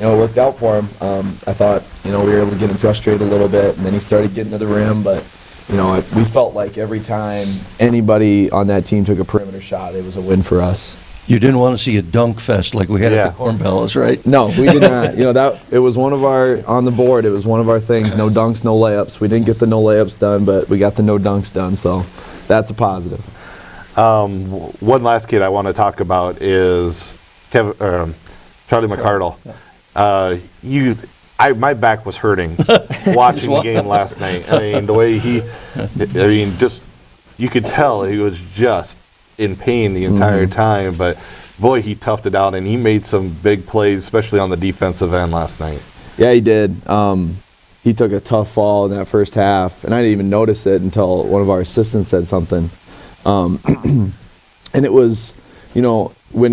worked out for him. I thought, we were able to get him frustrated a little bit, and then he started getting to the rim, but, we felt like every time anybody on that team took a perimeter shot, it was a win for us. You didn't want to see a dunk fest like we had at the Corn Palace, right? No, we did not. That it was one of our on the board. It was one of our things. No dunks, no layups. We didn't get the no layups done, but we got the no dunks done. So that's a positive. One last kid I want to talk about is Charlie McCardle. My back was hurting watching the game last night. I mean, the way you could tell he was just in pain the entire time, but boy, he toughed it out, and he made some big plays, especially on the defensive end last night. Yeah, he did. He took a tough fall in that first half, and I didn't even notice it until one of our assistants said something. And it was, when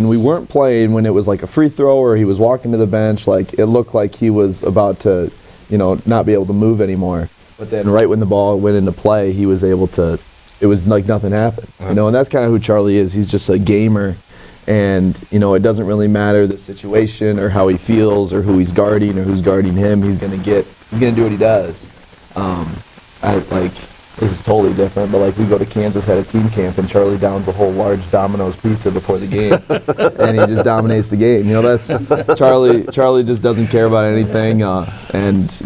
we weren't playing, when it was like a free throw or he was walking to the bench, like it looked like he was about to, not be able to move anymore. But then right when the ball went into play, he was able to. It was like nothing happened, and that's kind of who Charlie is. He's just a gamer, and it doesn't really matter the situation or how he feels or who he's guarding or who's guarding him. He's gonna do what he does. This is totally different, but we go to Kansas at a team camp, and Charlie downs a whole large Domino's pizza before the game, and he just dominates the game. That's Charlie. Charlie just doesn't care about anything, and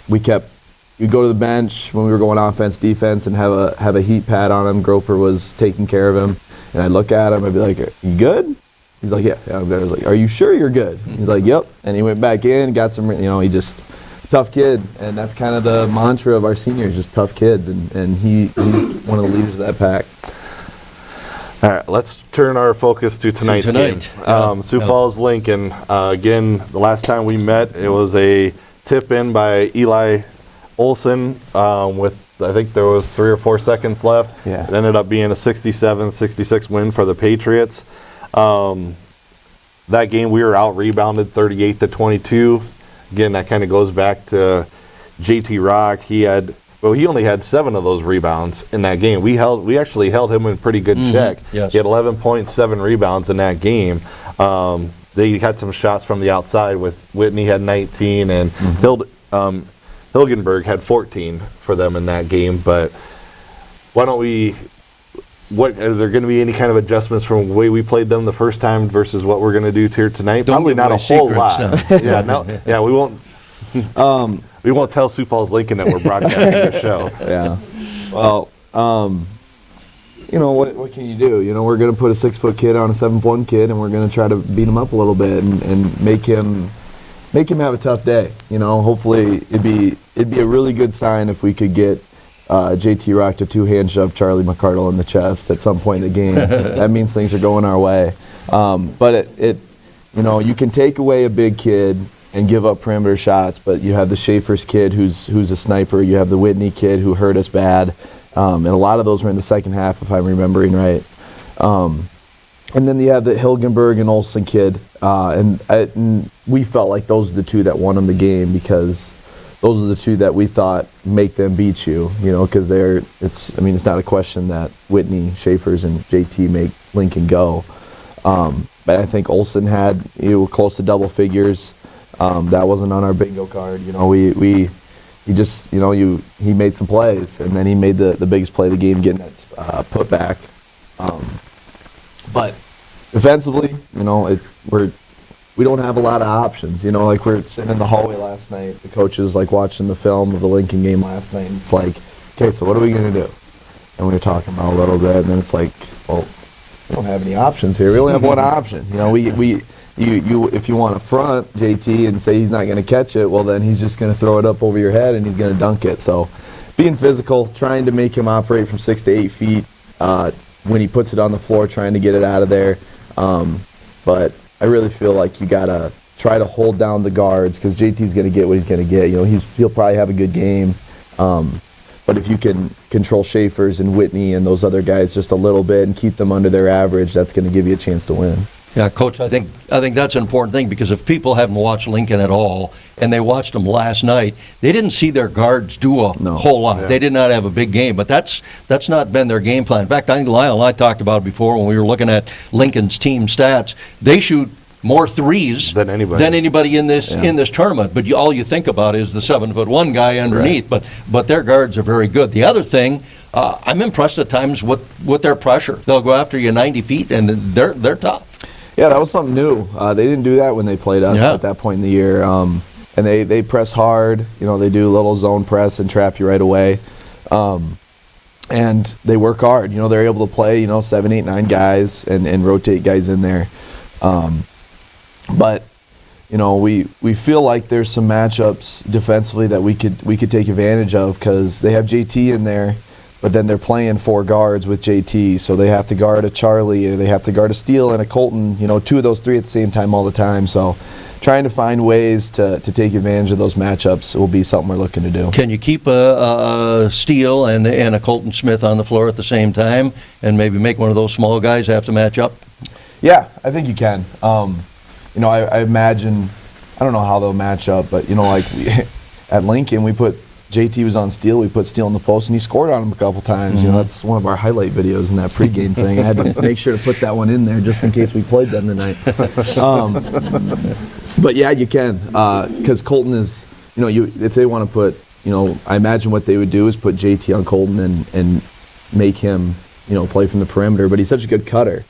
we kept you'd go to the bench when we were going offense, defense, and have a heat pad on him. Groper was taking care of him, and I'd look at him. I'd be like, "You good?" He's like, "Yeah." I was like, "Are you sure you're good?" He's like, "Yep." And he went back in, got some. He just tough kid, and that's kind of the mantra of our seniors, just tough kids, and he's one of the leaders of that pack. All right, let's turn our focus to tonight's game. Sioux Falls Lincoln. Again, the last time we met, it was a tip in by Eli Olson with, I think there was 3 or 4 seconds left. Yeah. It ended up being a 67-66 win for the Patriots. That game we were out rebounded 38-22. Again, that kind of goes back to JT Rock. He only had 7 of those rebounds in that game. We actually held him in pretty good check. Yes. He had 11.7 rebounds in that game. They had some shots from the outside with Whitney had 19 and Hilgenberg had 14 for them in that game. But why don't we? Is there going to be any kind of adjustments from the way we played them the first time versus what we're going to do here tonight? Don't Probably give not away a whole secrets lot. now. We won't. We won't tell Sioux Falls Lincoln that we're broadcasting the show. Yeah. Well, what can you do? We're going to put a 6-foot kid on a 7'1" kid, and we're going to try to beat him up a little bit and make him have a tough day. Hopefully it'd be a really good sign if we could get JT Rock to 2-hand shove Charlie McCardle in the chest at some point in the game. That means things are going our way. But you can take away a big kid and give up perimeter shots, but you have the Schaefer's kid who's a sniper. You have the Whitney kid who hurt us bad, and a lot of those were in the second half, if I'm remembering right. And then you have the Hilgenberg and Olsen kid, and we felt like those are the 2 that won them the game because those are the 2 that we thought make them beat you, because it's not a question that Whitney, Schaefer's, and JT make Lincoln go. But I think Olsen had close to double figures. That wasn't on our bingo card. He just he made some plays, and then he made the biggest play of the game, getting that put back. But defensively, we don't have a lot of options. Like we're sitting in the hallway last night, the coaches watching the film of the Lincoln game last night, and it's like, okay, so what are we gonna do? And we were talking about a little bit, and then it's like, well, we don't have any options here. We only have one option. If you want to front JT and say he's not going to catch it, well, then he's just going to throw it up over your head and he's going to dunk it. So being physical, trying to make him operate from 6 to 8 feet when he puts it on the floor, trying to get it out of there. But I really feel like you got to try to hold down the guards because JT's going to get what he's going to get. He'll probably have a good game. But if you can control Schaefer's and Whitney and those other guys just a little bit and keep them under their average, that's going to give you a chance to win. Yeah, Coach, I think that's an important thing because if people haven't watched Lincoln at all and they watched them last night, they didn't see their guards do a whole lot. Yeah. They did not have a big game, but that's not been their game plan. In fact, I think Lyle and I talked about it before when we were looking at Lincoln's team stats. They shoot more threes than anybody in this tournament. But all you think about is the 7'1" guy underneath. Right. But their guards are very good. The other thing, I'm impressed at times with their pressure. They'll go after you 90 feet, and they're tough. Yeah, that was something new. They didn't do that when they played us at that point in the year. And they press hard. They do a little zone press and trap you right away. And they work hard. They're able to play 7, 8, 9 guys and rotate guys in there. But we feel like there's some matchups defensively that we could take advantage of because they have JT in there, but then they're playing 4 guards with JT, so they have to guard a Charlie, or they have to guard a Steele and a Colton. 2 of those 3 at the same time all the time. So trying to find ways to take advantage of those matchups will be something we're looking to do. Can you keep a Steele and a Colton Smith on the floor at the same time and maybe make one of those small guys have to match up? Yeah, I think you can. I imagine, I don't know how they'll match up, but at Lincoln we put JT was on Steele, we put Steele in the post, and he scored on him a couple times. Mm-hmm. That's one of our highlight videos in that pregame thing. I had to make sure to put that one in there just in case we played them tonight. But yeah, you can, because Colton is, if they want to put, I imagine what they would do is put JT on Colton and make him, play from the perimeter. But he's such a good cutter,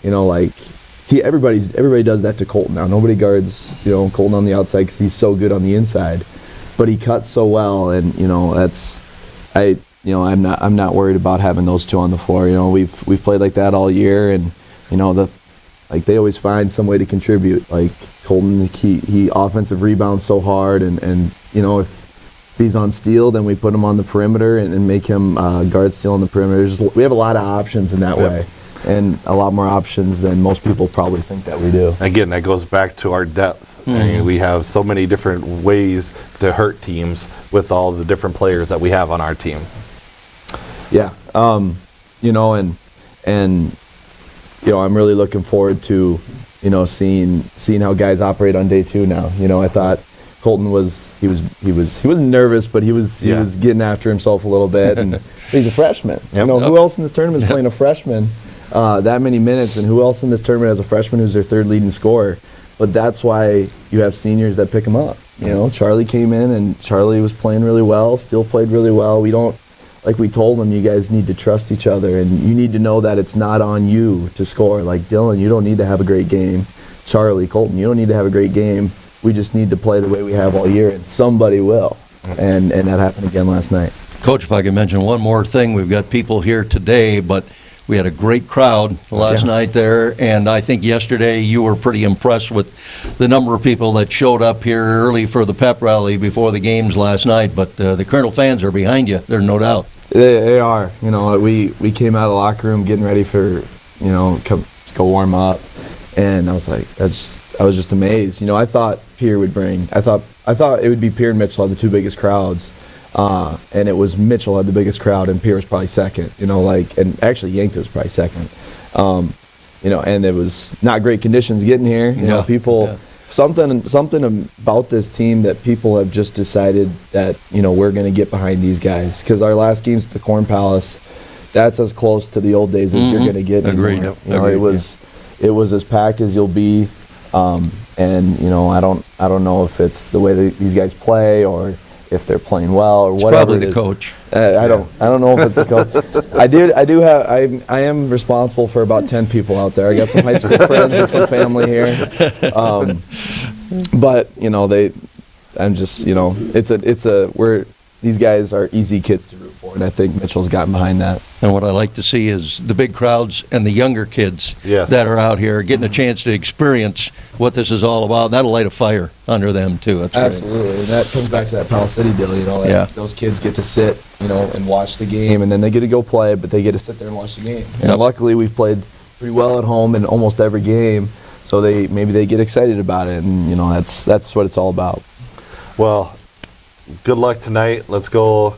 everybody does that to Colton now. Nobody guards, Colton on the outside because he's so good on the inside. but he cuts so well, and I'm not worried about having those two on the floor. We've played like that all year, and they always find some way to contribute. Like Colton, he offensive rebounds so hard, and if he's on steal, then we put him on the perimeter and make him guard steal on the perimeter. We have a lot of options in that way, and a lot more options than most people probably think that we do. Again, that goes back to our depth. I mean, we have so many different ways to hurt teams with all the different players that we have on our team. Yeah, and I'm really looking forward to, seeing how guys operate on day 2 now. I thought Colton he wasn't nervous, but he was getting after himself a little bit, and he's a freshman. Who else in this tournament is playing a freshman that many minutes, and who else in this tournament has a freshman who's their third leading scorer? But that's why you have seniors that pick him up. Charlie came in, and Charlie was playing really well. Steele played really well. Like we told them, you guys need to trust each other, and you need to know that it's not on you to score. Like Dylan, you don't need to have a great game. Charlie, Colton, you don't need to have a great game. We just need to play the way we have all year, and somebody will. And that happened again last night. Coach, if I can mention one more thing, we've got people here today, but we had a great crowd last night there, and I think yesterday you were pretty impressed with the number of people that showed up here early for the pep rally before the games last night. But the Kernel fans are behind you, there's no doubt. They are. We came out of the locker room getting ready for, go warm up, and I was like, I was just amazed. I thought Pierre would I thought it would be Pierre and Mitchell had the 2 biggest crowds. And it was Mitchell had the biggest crowd, and Pierre was probably second. And actually Yankton was probably second. And it was not great conditions getting here. Something about this team that people have just decided that we're going to get behind these guys, because our last games at the Corn Palace, that's as close to the old days as you're going to get. Agreed. It was as packed as you'll be, and I don't know if it's the way that these guys play or if they're playing well or whatever. Probably the coach. I don't know if it's the coach. I am responsible for about 10 people out there. I got some high school friends and some family here. But these guys are easy kids to root for, and I think Mitchell's gotten behind that. And what I like to see is the big crowds and the younger kids that are out here getting a chance to experience what this is all about. That'll light a fire under them too. That's absolutely, and that comes back to that Pal City deal. Those kids get to sit, and watch the game, and then they get to go play, but they get to sit there and watch the game. And luckily, we've played pretty well at home in almost every game, so maybe they get excited about it, and that's what it's all about. Well, good luck tonight. Let's go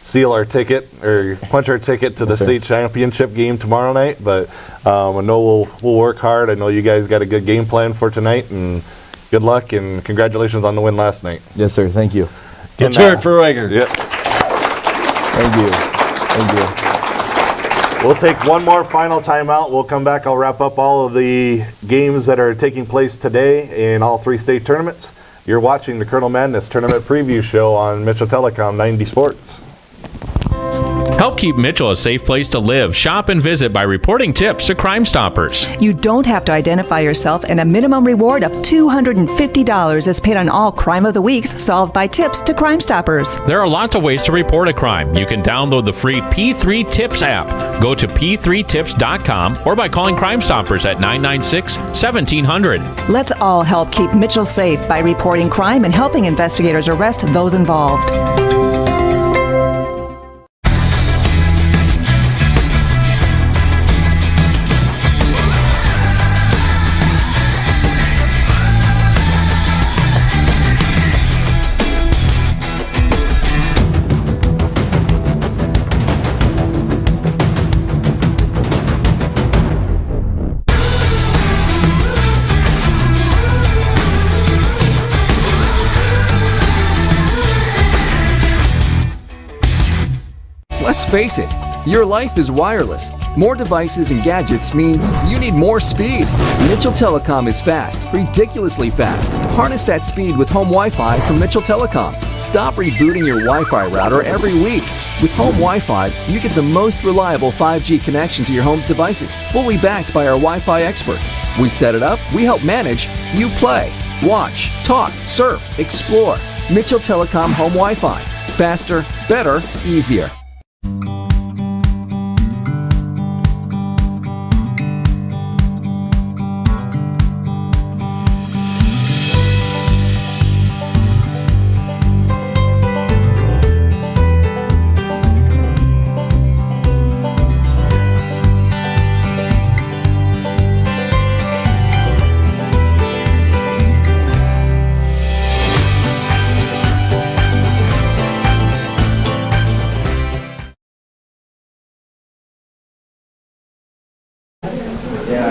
seal our ticket, or punch our ticket to the state championship game tomorrow night. But I know we'll work hard. I know you guys got a good game plan for tonight, and good luck and congratulations on the win last night. Yes, sir. Thank you. Let's hear it for Rager. Yep. Thank you. We'll take one more final timeout. We'll come back. I'll wrap up all of the games that are taking place today in all 3 state tournaments. You're watching the Kernel Madness Tournament Preview Show on Mitchell Telecom 90 Sports. Help keep Mitchell a safe place to live, shop, and visit by reporting tips to Crime Stoppers. You don't have to identify yourself, and a minimum reward of $250 is paid on all Crime of the Weeks solved by tips to Crime Stoppers. There are lots of ways to report a crime. You can download the free P3 Tips app. Go to p3tips.com or by calling Crime Stoppers at 996-1700. Let's all help keep Mitchell safe by reporting crime and helping investigators arrest those involved. Let's face it, your life is wireless. More devices and gadgets means you need more speed. Mitchell Telecom is fast, ridiculously fast. Harness that speed with home Wi-Fi from Mitchell Telecom. Stop rebooting your Wi-Fi router every week. With home Wi-Fi, you get the most reliable 5G connection to your home's devices, fully backed by our Wi-Fi experts. We set it up, we help manage, you play. Watch, talk, surf, explore. Mitchell Telecom Home Wi-Fi. Faster, better, easier.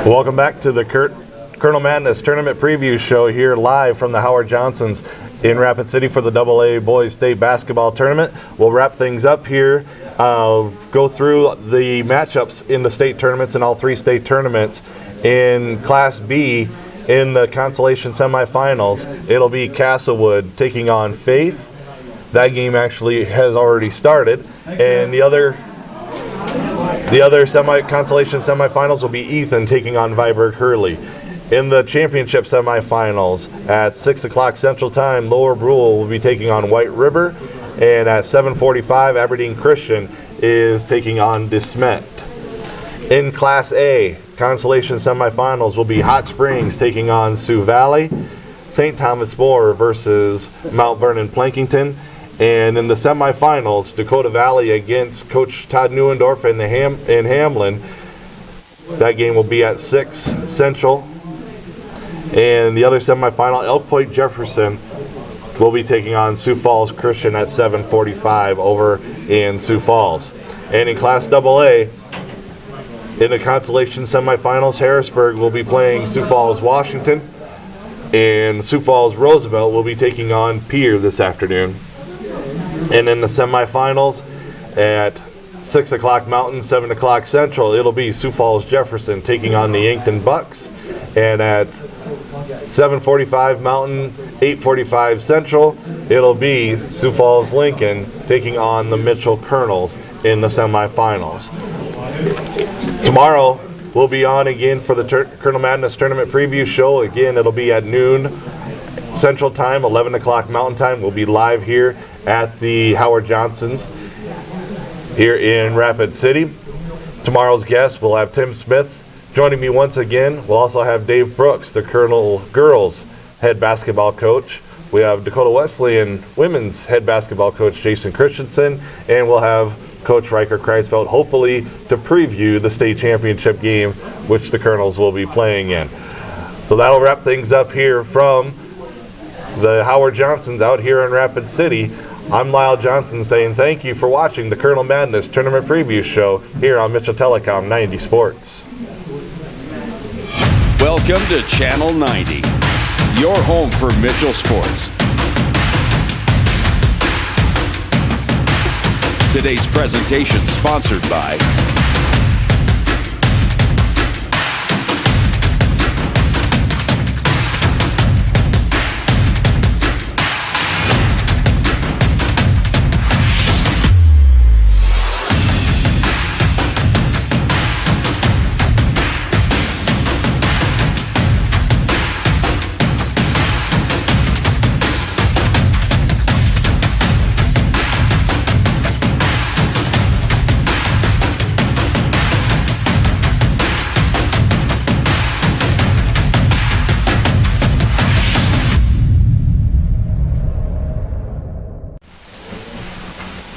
Welcome back to the Kernel Madness Tournament Preview Show here live from the Howard Johnsons in Rapid City for the AA Boys State Basketball Tournament. We'll wrap things up here, go through the matchups in the state tournaments and all 3 state tournaments. In Class B, in the consolation semifinals, it'll be Castlewood taking on Faith. That game actually has already started. And the other consolation semifinals will be Ethan taking on Viborg Hurley. In the championship semifinals at 6 o'clock Central Time, Lower Brule will be taking on White River, and at 7:45 Aberdeen Christian is taking on DeSmet. In Class A, consolation semifinals will be Hot Springs taking on Sioux Valley, St. Thomas More versus Mount Vernon Plankington. And in the semifinals, Dakota Valley against Coach Todd Neuendorf in Hamlin. That game will be at 6 Central. And the other semifinal, Elk Point Jefferson will be taking on Sioux Falls Christian at 7:45 over in Sioux Falls. And in Class AA, in the consolation semifinals, Harrisburg will be playing Sioux Falls Washington. And Sioux Falls Roosevelt will be taking on Pierre this afternoon. And in the semifinals at 6 o'clock Mountain, 7 o'clock Central, it'll be Sioux Falls Jefferson taking on the Yankton Bucks. And at 7:45 Mountain, 8:45 Central, it'll be Sioux Falls Lincoln taking on the Mitchell Kernels in the semifinals. Tomorrow, we'll be on again for the Kernel Madness Tournament Preview Show. Again, it'll be at noon Central Time, 11 o'clock Mountain Time. We'll be live here at the Howard Johnsons here in Rapid City. Tomorrow's guest, we'll have Tim Smith joining me once again. We'll also have Dave Brooks, the Kernel girls head basketball coach. We have Dakota Wesleyan women's head basketball coach Jason Christensen, and we'll have Coach Riker Kreisfeld, hopefully to preview the state championship game which the Kernels will be playing in. So that'll wrap things up here from the Howard Johnsons out here in Rapid City. I'm Lyle Johnson saying thank you for watching the Kernel Madness Tournament Preview Show here on Mitchell Telecom 90 Sports. Welcome to Channel 90, your home for Mitchell Sports. Today's presentation sponsored by